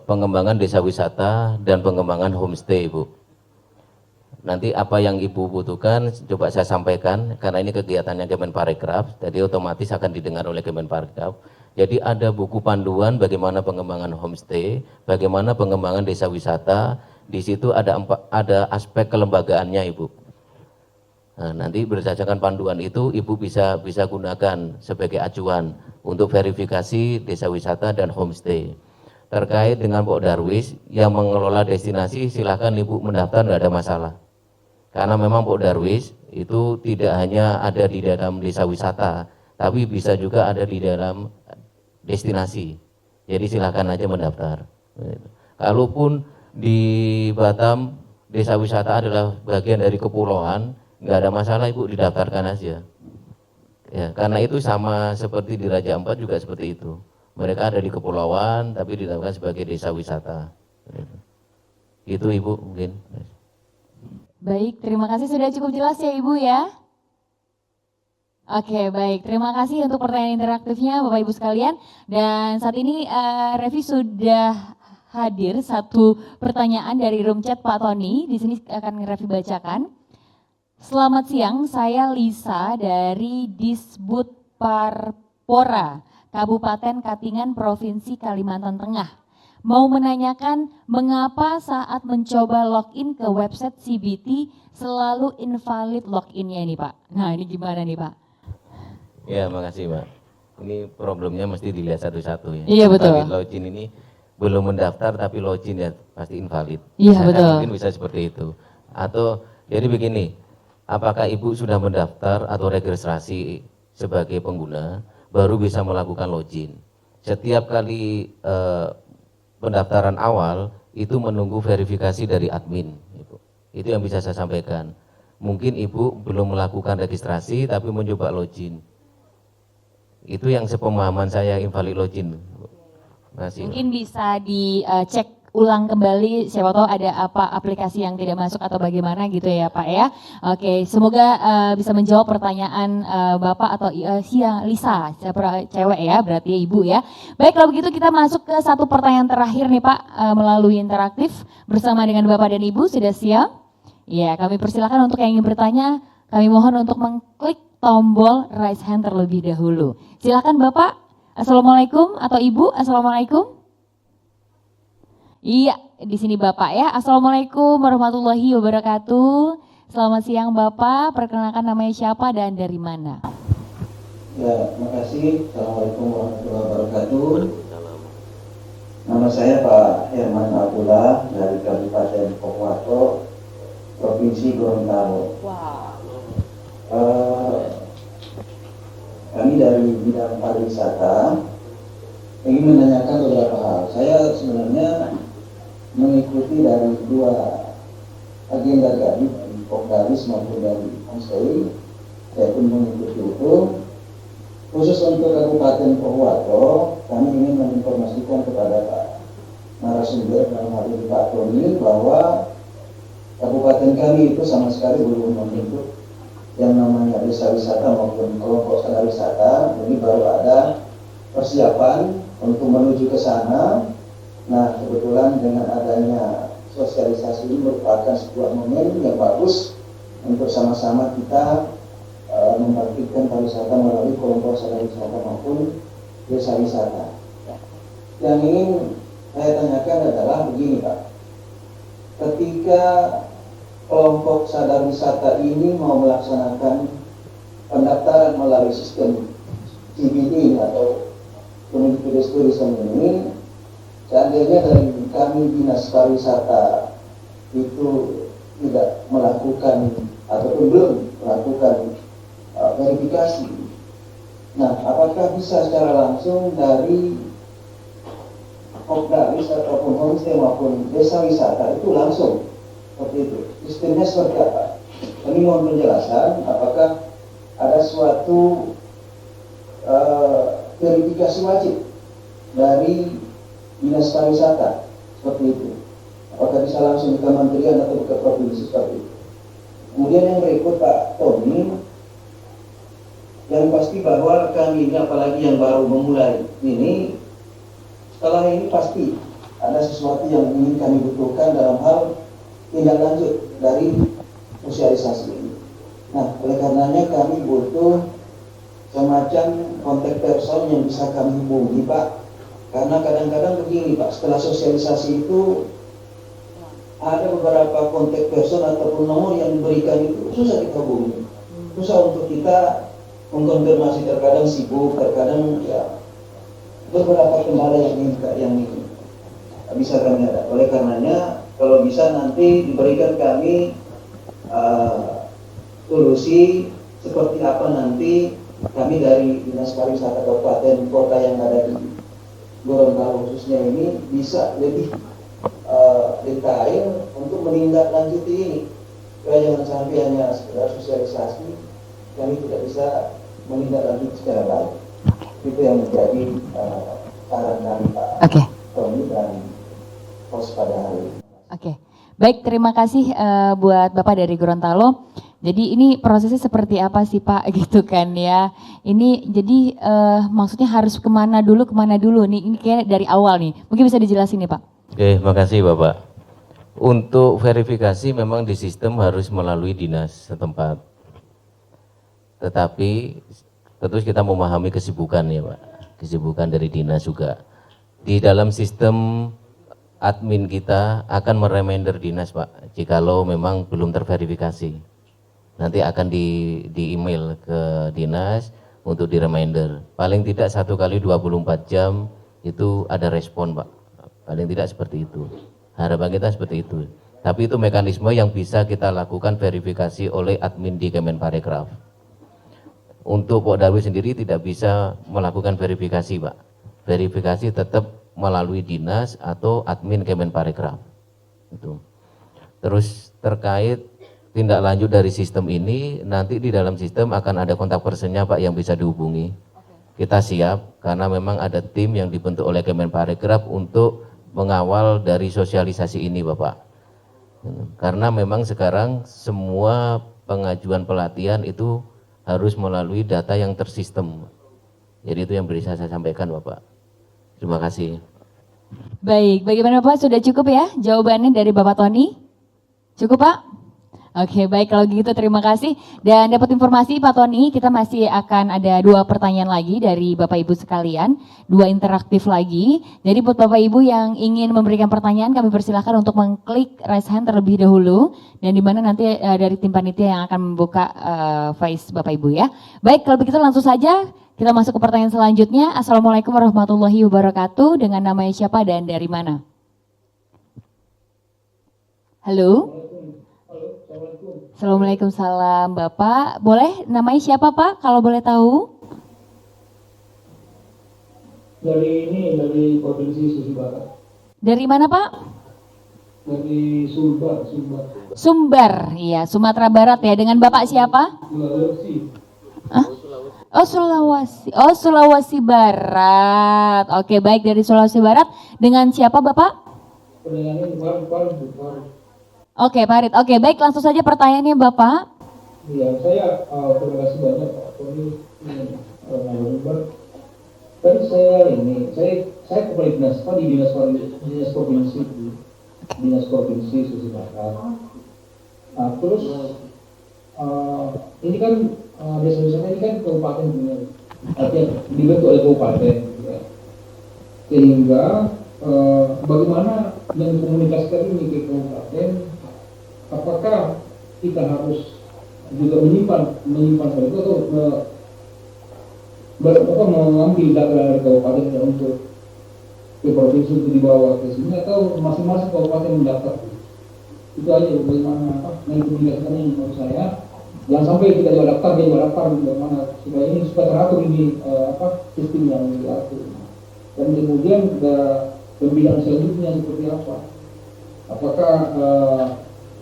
pengembangan desa wisata dan pengembangan homestay Bu. Nanti apa yang Ibu butuhkan coba saya sampaikan, karena ini kegiatannya Kemenparekraf, jadi otomatis akan didengar oleh Kemenparekraf. Jadi ada buku panduan bagaimana pengembangan homestay, bagaimana pengembangan desa wisata. Di situ ada aspek kelembagaannya Ibu. Nah, nanti berdasarkan panduan itu Ibu bisa gunakan sebagai acuan untuk verifikasi desa wisata dan homestay. Terkait dengan Pok Darwis yang mengelola destinasi, silahkan Ibu mendaftar, tidak ada masalah. Karena memang Pok Darwis itu tidak hanya ada di dalam desa wisata, tapi bisa juga ada di dalam destinasi. Jadi silahkan aja mendaftar. Kalaupun di Batam desa wisata adalah bagian dari kepulauan, nggak ada masalah Ibu didaftarkan aja. Ya, karena itu sama seperti di Raja Ampat juga seperti itu. Mereka ada di kepulauan tapi didaftarkan sebagai desa wisata. Itu Ibu mungkin. Baik, terima kasih sudah cukup jelas ya Ibu ya. Oke, baik. Terima kasih untuk pertanyaan interaktifnya Bapak Ibu sekalian. Dan saat ini Revi sudah hadir satu pertanyaan dari room chat Pak Tony. Di sini akan Revi bacakan. Selamat siang, saya Lisa dari Disbud Parpora, Kabupaten Katingan, Provinsi Kalimantan Tengah. Mau menanyakan mengapa saat mencoba login ke website CBT selalu invalid loginnya ini Pak. Nah ini gimana nih Pak? Ya makasih Pak. Ini problemnya mesti dilihat satu-satu ya. Iya betul. Login ini belum mendaftar tapi login ya pasti invalid. Iya Nah, betul. mungkin bisa seperti itu. Atau jadi begini, apakah Ibu sudah mendaftar atau registrasi sebagai pengguna baru bisa melakukan login. Setiap kali pendaftaran awal itu menunggu verifikasi dari admin. Itu yang bisa saya sampaikan. Mungkin Ibu belum melakukan registrasi tapi mencoba login. Itu yang sepemahaman saya invalid login. Masih. Mungkin bisa dicek ulang kembali, siapa tahu ada apa aplikasi yang tidak masuk atau bagaimana gitu ya Pak ya. Oke, semoga bisa menjawab pertanyaan Bapak atau Lisa, cewek ya berarti ya Ibu ya. Baik, kalau begitu kita masuk ke satu pertanyaan terakhir nih Pak melalui interaktif bersama dengan Bapak dan Ibu. Sudah siap? Ya, kami persilakan untuk yang ingin bertanya, kami mohon untuk mengklik tombol raise hand terlebih dahulu. Silakan Bapak. Assalamualaikum atau Ibu, Assalamualaikum. Iya, di sini Bapak ya. Assalamualaikum warahmatullahi wabarakatuh. Selamat siang Bapak, perkenalkan namanya siapa dan dari mana? Ya, makasih. Assalamualaikum warahmatullahi wabarakatuh. Nama saya Pak Herman Abdullah dari Kabupaten Pohuwato, Provinsi Gorontalo. Kami dari bidang pariwisata ingin menanyakan beberapa hal. Saya sebenarnya mengikuti dari dua agenda kami, Pokdaris maupun dari Homestay. Saya pun mengikuti itu. Khusus untuk Kabupaten Pohuwato, kami ingin menginformasikan kepada Pak narasumber dalam hal ini Pak Tony bahwa kabupaten kami itu sama sekali belum membentuk yang namanya desa wisata maupun kelompok sadar wisata. Ini baru ada persiapan untuk menuju ke sana. Nah, kebetulan dengan adanya sosialisasi ini merupakan sebuah momen yang bagus untuk sama-sama kita membangkitkan pariwisata melalui kelompok sadar wisata maupun desa wisata. Yang ingin saya tanyakan adalah begini Pak, ketika kelompok sadar wisata ini mau melaksanakan pendaftaran melalui sistem CBD atau Community Based Tourism ini, seandainya dari kami Dinas Pariwisata itu tidak melakukan ataupun belum melakukan verifikasi, nah apakah bisa secara langsung dari Pokdaris ataupun homestay maupun desa wisata itu langsung seperti itu? Sistemnya seperti apa? Kami mohon penjelasan, apakah ada suatu verifikasi wajib dari Dinas Pariwisata seperti itu? Apakah bisa langsung ke kementerian atau ke provinsi seperti itu? Kemudian yang berikut Pak Tony, yang pasti bahwa kami ini apalagi yang baru memulai ini, setelah ini pasti ada sesuatu yang ingin kami butuhkan dalam hal tindak lanjut dari sosialisasi ini. Nah, oleh karenanya kami butuh semacam kontak person yang bisa kami hubungi Pak. Karena kadang-kadang begini Pak, setelah sosialisasi itu ada beberapa kontak person ataupun nomor yang diberikan itu susah kita hubungi. Susah untuk kita mengkonfirmasi, terkadang sibuk, terkadang ya beberapa kendala yang bisa kami ada. Oleh karenanya kalau bisa nanti diberikan kami solusi seperti apa nanti kami dari Dinas Pariwisata Kabupaten Kota yang ada di Gorontalo khususnya ini bisa lebih detail untuk menindaklanjuti ini. Supaya jangan sampai hanya sekedar sosialisasi, kami tidak bisa menindaklanjuti secara baik. Itu yang menjadi saran kami Pak Tony dan pos pada hari ini. Oke, baik, terima kasih buat Bapak dari Gorontalo. Jadi ini prosesnya seperti apa sih Pak gitu kan ya. Ini jadi maksudnya harus kemana dulu nih, ini kayak dari awal nih. Mungkin bisa dijelasin nih Pak. Oke, makasih Bapak. Untuk verifikasi memang di sistem harus melalui dinas setempat. Tetapi tentu kita memahami kesibukan ya Pak, kesibukan dari dinas juga. Di dalam sistem admin kita akan mereminder dinas Pak, jikalau memang belum terverifikasi. Nanti akan di email ke dinas untuk di reminder. Paling tidak 1 kali 24 jam itu ada respon Pak, paling tidak seperti itu. Harapan kita seperti itu. Tapi itu mekanisme yang bisa kita lakukan verifikasi oleh admin di Kemenparekraf. Untuk Pokdarwis sendiri tidak bisa melakukan verifikasi Pak. Verifikasi tetap melalui dinas atau admin Kemenparekraf. Itu. Terus terkait tindak lanjut dari sistem ini, nanti di dalam sistem akan ada kontak personnya Pak yang bisa dihubungi. Kita siap karena memang ada tim yang dibentuk oleh Kemenparekraf untuk mengawal dari sosialisasi ini Bapak. Karena memang sekarang semua pengajuan pelatihan itu harus melalui data yang tersistem. Jadi itu yang bisa saya sampaikan Bapak. Terima kasih. Baik, bagaimana Pak? Sudah cukup ya jawabannya dari Bapak Tony? Cukup Pak? Oke, baik kalau gitu terima kasih. Dan dapat informasi Pak Tony, kita masih akan ada 2 pertanyaan lagi dari Bapak Ibu sekalian, 2 interaktif lagi. Jadi buat Bapak Ibu yang ingin memberikan pertanyaan, kami persilahkan untuk mengklik raise hand terlebih dahulu. Dan di mana nanti dari tim panitia yang akan membuka voice Bapak Ibu ya. Baik, kalau begitu langsung saja kita masuk ke pertanyaan selanjutnya. Assalamualaikum warahmatullahi wabarakatuh. Dengan namanya siapa dan dari mana? Halo? Assalamualaikum salam Bapak. Boleh namanya siapa Pak kalau boleh tahu? Dari Provinsi Sulawesi Barat. Dari mana Pak? Dari Sumbar. Sumbar, iya Sumatera Barat ya. Dengan Bapak siapa? Sulawesi. Oh Sulawesi, oh Sulawesi Barat. Oke baik dari Sulawesi Barat. Dengan siapa Bapak? Pertanyaannya Baru. Oke Pak Rid. Oke baik langsung saja pertanyaannya Bapak. Iya, saya terima kasih banyak Pak Tony narasumber. Tadi saya kembali dinas di dinas provinsi Sulawesi Barat. Nah, terus ini kan desa-desa ini kan kabupaten punya, artinya dibentuk oleh kabupaten, ya. Sehingga bagaimana yang dikomunikasikan ini ke kabupaten? Apakah kita harus juga menyimpan hal itu atau mengambil data dari kabupaten untuk ke provinsi untuk dibawa ke sini atau masing-masing kabupaten mendaftar? Itu aja bagaimana mengkomunikasikan ini menurut saya. Jangan sampai kita juga daftar bagaimana supaya ini supaya teratur ini sistem yang diatur. Dan kemudian pembinaan selanjutnya seperti apa? Apakah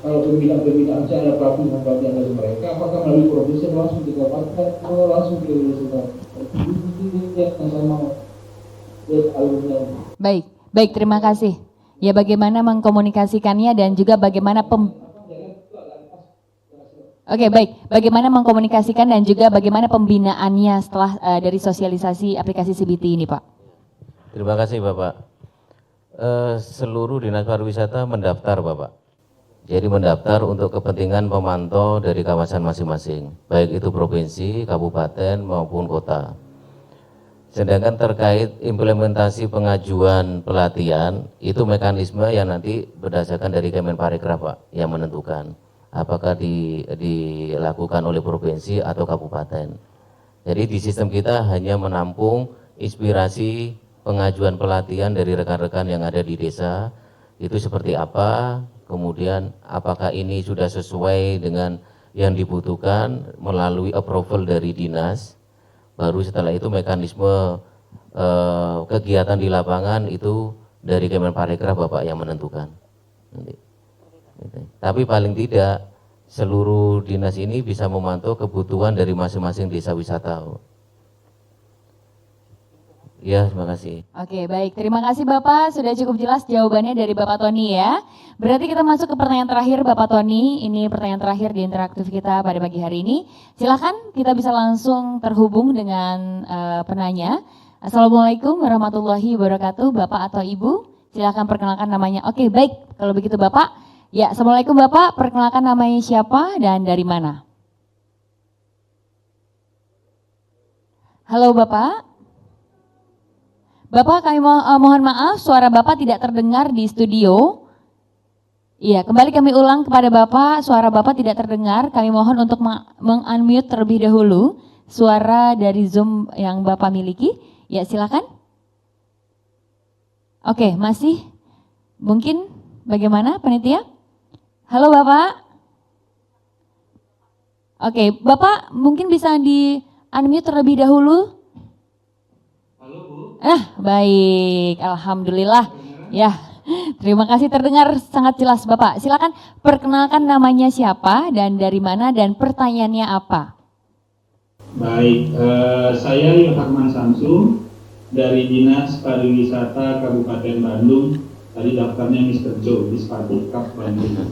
kalau pembinaan saya ada pelatihan dari mereka, apakah melalui provinsi langsung ke kabupaten atau langsung ke desa? Yang saya mau lihat alurnya. Baik terima kasih. Ya bagaimana mengkomunikasikannya dan juga bagaimana Oke baik, bagaimana mengkomunikasikan dan juga bagaimana pembinaannya setelah dari sosialisasi aplikasi CBT ini Pak? Terima kasih Bapak. Seluruh dinas pariwisata mendaftar Bapak. Jadi mendaftar untuk kepentingan pemantau dari kawasan masing-masing, baik itu provinsi, kabupaten maupun kota. Sedangkan terkait implementasi pengajuan pelatihan, itu mekanisme yang nanti berdasarkan dari Kemenparekraf Pak, yang menentukan apakah dilakukan oleh provinsi atau kabupaten. Jadi di sistem kita hanya menampung inspirasi pengajuan pelatihan dari rekan-rekan yang ada di desa, itu seperti apa, kemudian apakah ini sudah sesuai dengan yang dibutuhkan melalui approval dari dinas, baru setelah itu mekanisme kegiatan di lapangan itu dari Kemenparekraf Bapak yang menentukan. Tapi paling tidak seluruh dinas ini bisa memantau kebutuhan dari masing-masing desa wisata. Ya, terima kasih. Oke, baik. Terima kasih Bapak. Sudah cukup jelas jawabannya dari Bapak Tony ya. Berarti kita masuk ke pertanyaan terakhir Bapak Tony. Ini pertanyaan terakhir di interaktif kita pada pagi hari ini. Silakan kita bisa langsung terhubung dengan penanya. Assalamualaikum warahmatullahi wabarakatuh. Bapak atau Ibu, silakan perkenalkan namanya. Oke, baik. Kalau begitu Bapak. Ya, Assalamualaikum Bapak. Perkenalkan namanya siapa dan dari mana? Halo Bapak. Bapak kami mohon maaf suara Bapak tidak terdengar di studio. Iya, kembali kami ulang kepada Bapak, suara Bapak tidak terdengar. Kami mohon untuk meng-unmute terlebih dahulu suara dari Zoom yang Bapak miliki. Ya, silakan. Oke, masih mungkin bagaimana panitia? Halo Bapak. Oke, Bapak mungkin bisa di-unmute terlebih dahulu. Baik, alhamdulillah. Ya, terima kasih terdengar sangat jelas Bapak. Silakan perkenalkan namanya siapa dan dari mana dan pertanyaannya apa. Baik, saya Ilham Samsu dari Dinas Pariwisata Kabupaten Bandung. Tadi daftarnya Mr. Joe di Spartikap Bandung.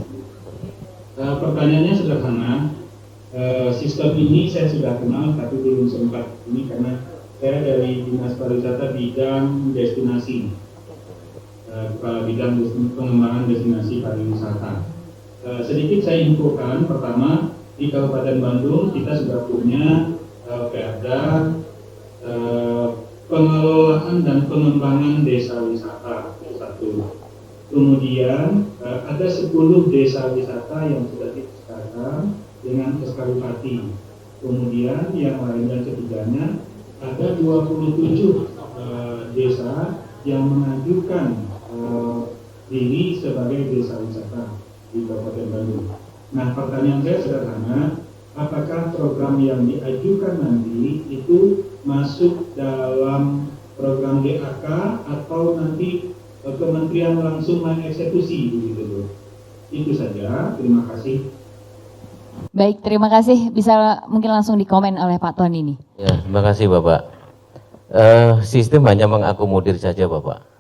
Pertanyaannya sederhana. Sistem ini saya sudah kenal tapi belum sempat ini karena saya dari Dinas Pariwisata bidang destinasi, kepala bidang pengembangan destinasi pariwisata. Sedikit saya infokan, pertama di Kabupaten Bandung kita sudah punya perda pengelolaan dan pengembangan desa wisata satu. Kemudian ada 10 desa wisata yang sudah ditetapkan dengan SK Bupati. Kemudian yang lain dan ketiganya ada 27 desa yang mengajukan diri sebagai desa wisata di Kabupaten Bandung. Nah, pertanyaan saya sederhana, apakah program yang diajukan nanti itu masuk dalam program DAK atau nanti kementerian langsung mengeksekusi begitu? Itu saja, terima kasih. Baik, terima kasih. Bisa mungkin langsung dikomen oleh Pak Tony ini. Ya, terima kasih Bapak. Sistem hanya mengakomodir saja Bapak.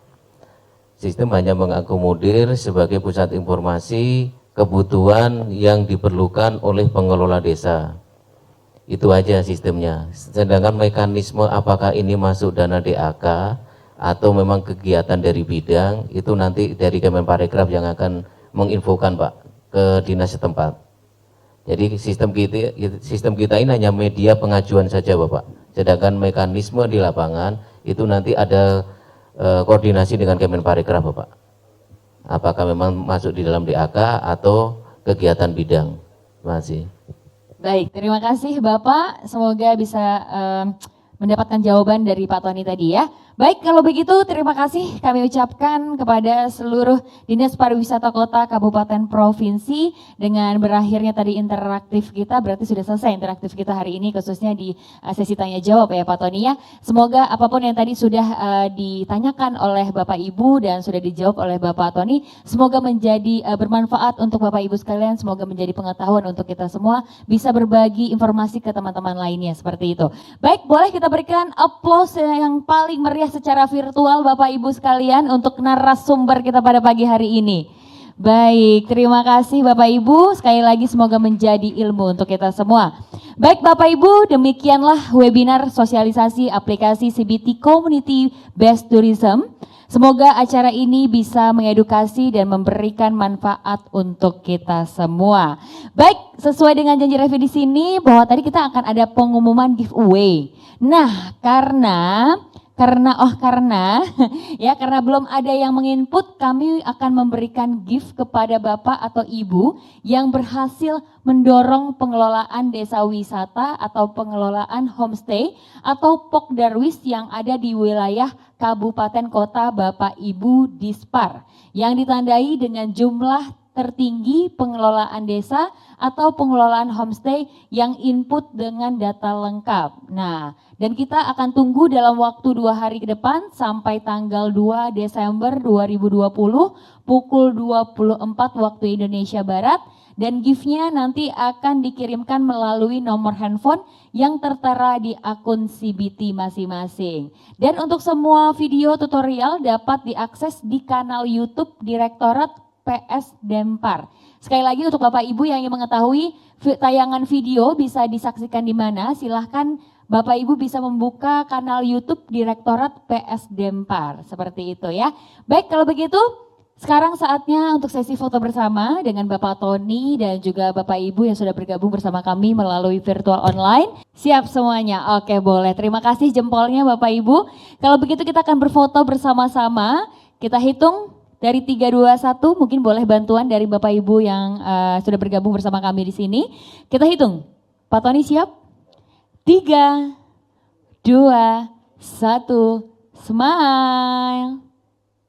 Sistem hanya mengakomodir sebagai pusat informasi kebutuhan yang diperlukan oleh pengelola desa. Itu aja sistemnya. Sedangkan mekanisme apakah ini masuk dana DAK atau memang kegiatan dari bidang, itu nanti dari Kemenparekraf yang akan menginfokan Pak ke dinas setempat. Jadi sistem kita ini hanya media pengajuan saja Bapak. Sedangkan mekanisme di lapangan itu nanti ada koordinasi dengan Kemenparekraf Bapak. Apakah memang masuk di dalam DAK atau kegiatan bidang. Terima kasih. Baik, terima kasih Bapak. Semoga bisa mendapatkan jawaban dari Pak Tony tadi ya. Baik, kalau begitu terima kasih kami ucapkan kepada seluruh Dinas Pariwisata Kota, Kabupaten, Provinsi. Dengan berakhirnya tadi interaktif kita, berarti sudah selesai interaktif kita hari ini, khususnya di sesi tanya jawab ya Pak Tony ya. Semoga apapun yang tadi sudah ditanyakan oleh Bapak Ibu dan sudah dijawab oleh Bapak Tony, semoga menjadi bermanfaat untuk Bapak Ibu sekalian, semoga menjadi pengetahuan untuk kita semua, bisa berbagi informasi ke teman-teman lainnya seperti itu. Baik, boleh kita berikan aplaus yang paling meriah secara virtual Bapak Ibu sekalian untuk narasumber kita pada pagi hari ini. Baik, terima kasih Bapak Ibu. Sekali lagi semoga menjadi ilmu untuk kita semua. Baik Bapak Ibu, demikianlah webinar sosialisasi aplikasi CBT Community Based Tourism. Semoga acara ini bisa mengedukasi dan memberikan manfaat untuk kita semua. Baik, sesuai dengan janji Revi di sini bahwa tadi kita akan ada pengumuman giveaway. Nah, karena belum ada yang menginput, kami akan memberikan gift kepada Bapak atau Ibu yang berhasil mendorong pengelolaan desa wisata atau pengelolaan homestay atau Pokdarwis yang ada di wilayah Kabupaten Kota Bapak Ibu Dispar yang ditandai dengan jumlah tertinggi pengelolaan desa atau pengelolaan homestay yang input dengan data lengkap. Nah, dan kita akan tunggu dalam waktu 2 hari ke depan sampai tanggal 2 Desember 2020 pukul 24 waktu Indonesia Barat, dan gift-nya nanti akan dikirimkan melalui nomor handphone yang tertera di akun CBT masing-masing. Dan untuk semua video tutorial dapat diakses di kanal YouTube Direktorat PS Dempar. Sekali lagi untuk Bapak Ibu yang ingin mengetahui tayangan video bisa disaksikan di mana, silahkan Bapak Ibu bisa membuka kanal YouTube Direktorat PS Dempar. Seperti itu ya. Baik, kalau begitu sekarang saatnya untuk sesi foto bersama dengan Bapak Tony dan juga Bapak Ibu yang sudah bergabung bersama kami melalui virtual online. Siap semuanya? Oke, boleh. Terima kasih jempolnya Bapak Ibu. Kalau begitu kita akan berfoto bersama-sama. Kita hitung dari 3, 2, 1, mungkin boleh bantuan dari Bapak Ibu yang sudah bergabung bersama kami di sini. Kita hitung. Pak Tony siap? 3, 2, 1, smile.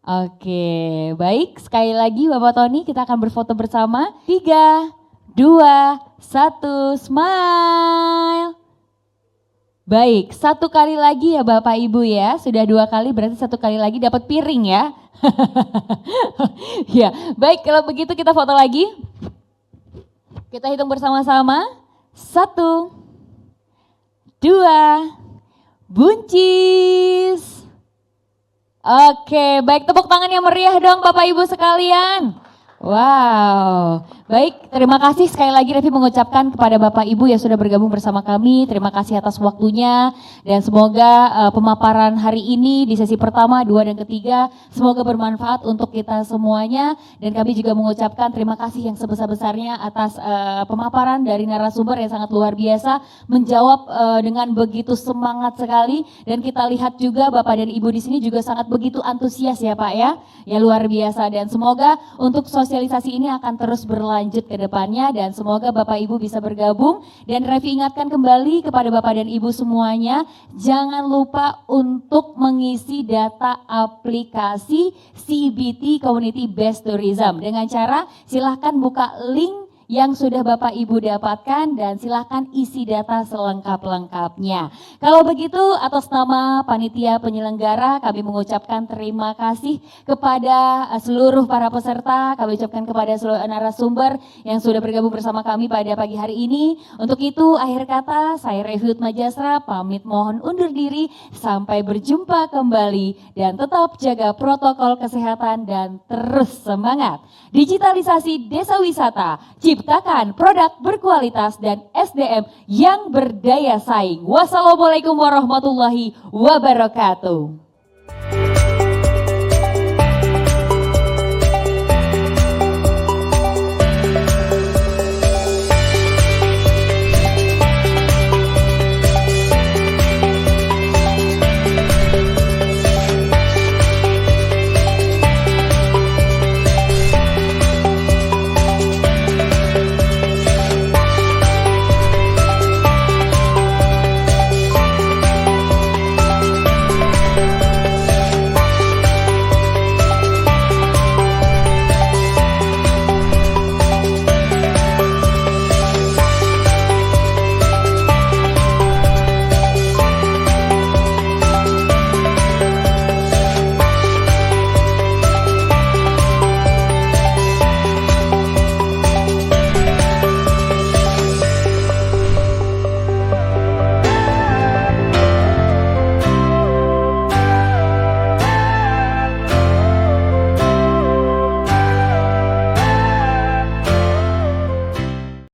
Oke, baik. Sekali lagi Bapak Tony, kita akan berfoto bersama. 3, 2, 1, smile. Baik, 1 kali lagi ya Bapak Ibu ya. Sudah 2 kali, berarti 1 kali lagi dapat piring ya. Ya, baik, kalau begitu kita foto lagi. Kita hitung bersama-sama. 1, 2, buncis. Oke, baik, tepuk tangan yang meriah dong Bapak Ibu sekalian. Wow, Baik, terima kasih sekali lagi Revi mengucapkan kepada Bapak Ibu yang sudah bergabung bersama kami. Terima kasih atas waktunya dan semoga pemaparan hari ini di sesi pertama, 2 dan ketiga semoga bermanfaat untuk kita semuanya, dan kami juga mengucapkan terima kasih yang sebesar-besarnya atas pemaparan dari narasumber yang sangat luar biasa, menjawab dengan begitu semangat sekali, dan kita lihat juga Bapak dan Ibu di sini juga sangat begitu antusias ya Pak ya luar biasa, dan semoga untuk sosialisasi ini akan terus berlanjut ke depannya, dan semoga Bapak Ibu bisa bergabung. Dan Revi ingatkan kembali kepada Bapak dan Ibu semuanya, jangan lupa untuk mengisi data aplikasi CBT Community Based Tourism dengan cara silahkan buka link yang sudah Bapak Ibu dapatkan dan silahkan isi data selengkap-lengkapnya. Kalau begitu atas nama panitia penyelenggara kami mengucapkan terima kasih kepada seluruh para peserta, kami ucapkan kepada seluruh narasumber yang sudah bergabung bersama kami pada pagi hari ini. Untuk itu akhir kata saya Revi Utmajasra pamit mohon undur diri, sampai berjumpa kembali dan tetap jaga protokol kesehatan dan terus semangat. Digitalisasi desa wisata, ciptakan produk berkualitas dan SDM yang berdaya saing. Wassalamualaikum warahmatullahi wabarakatuh.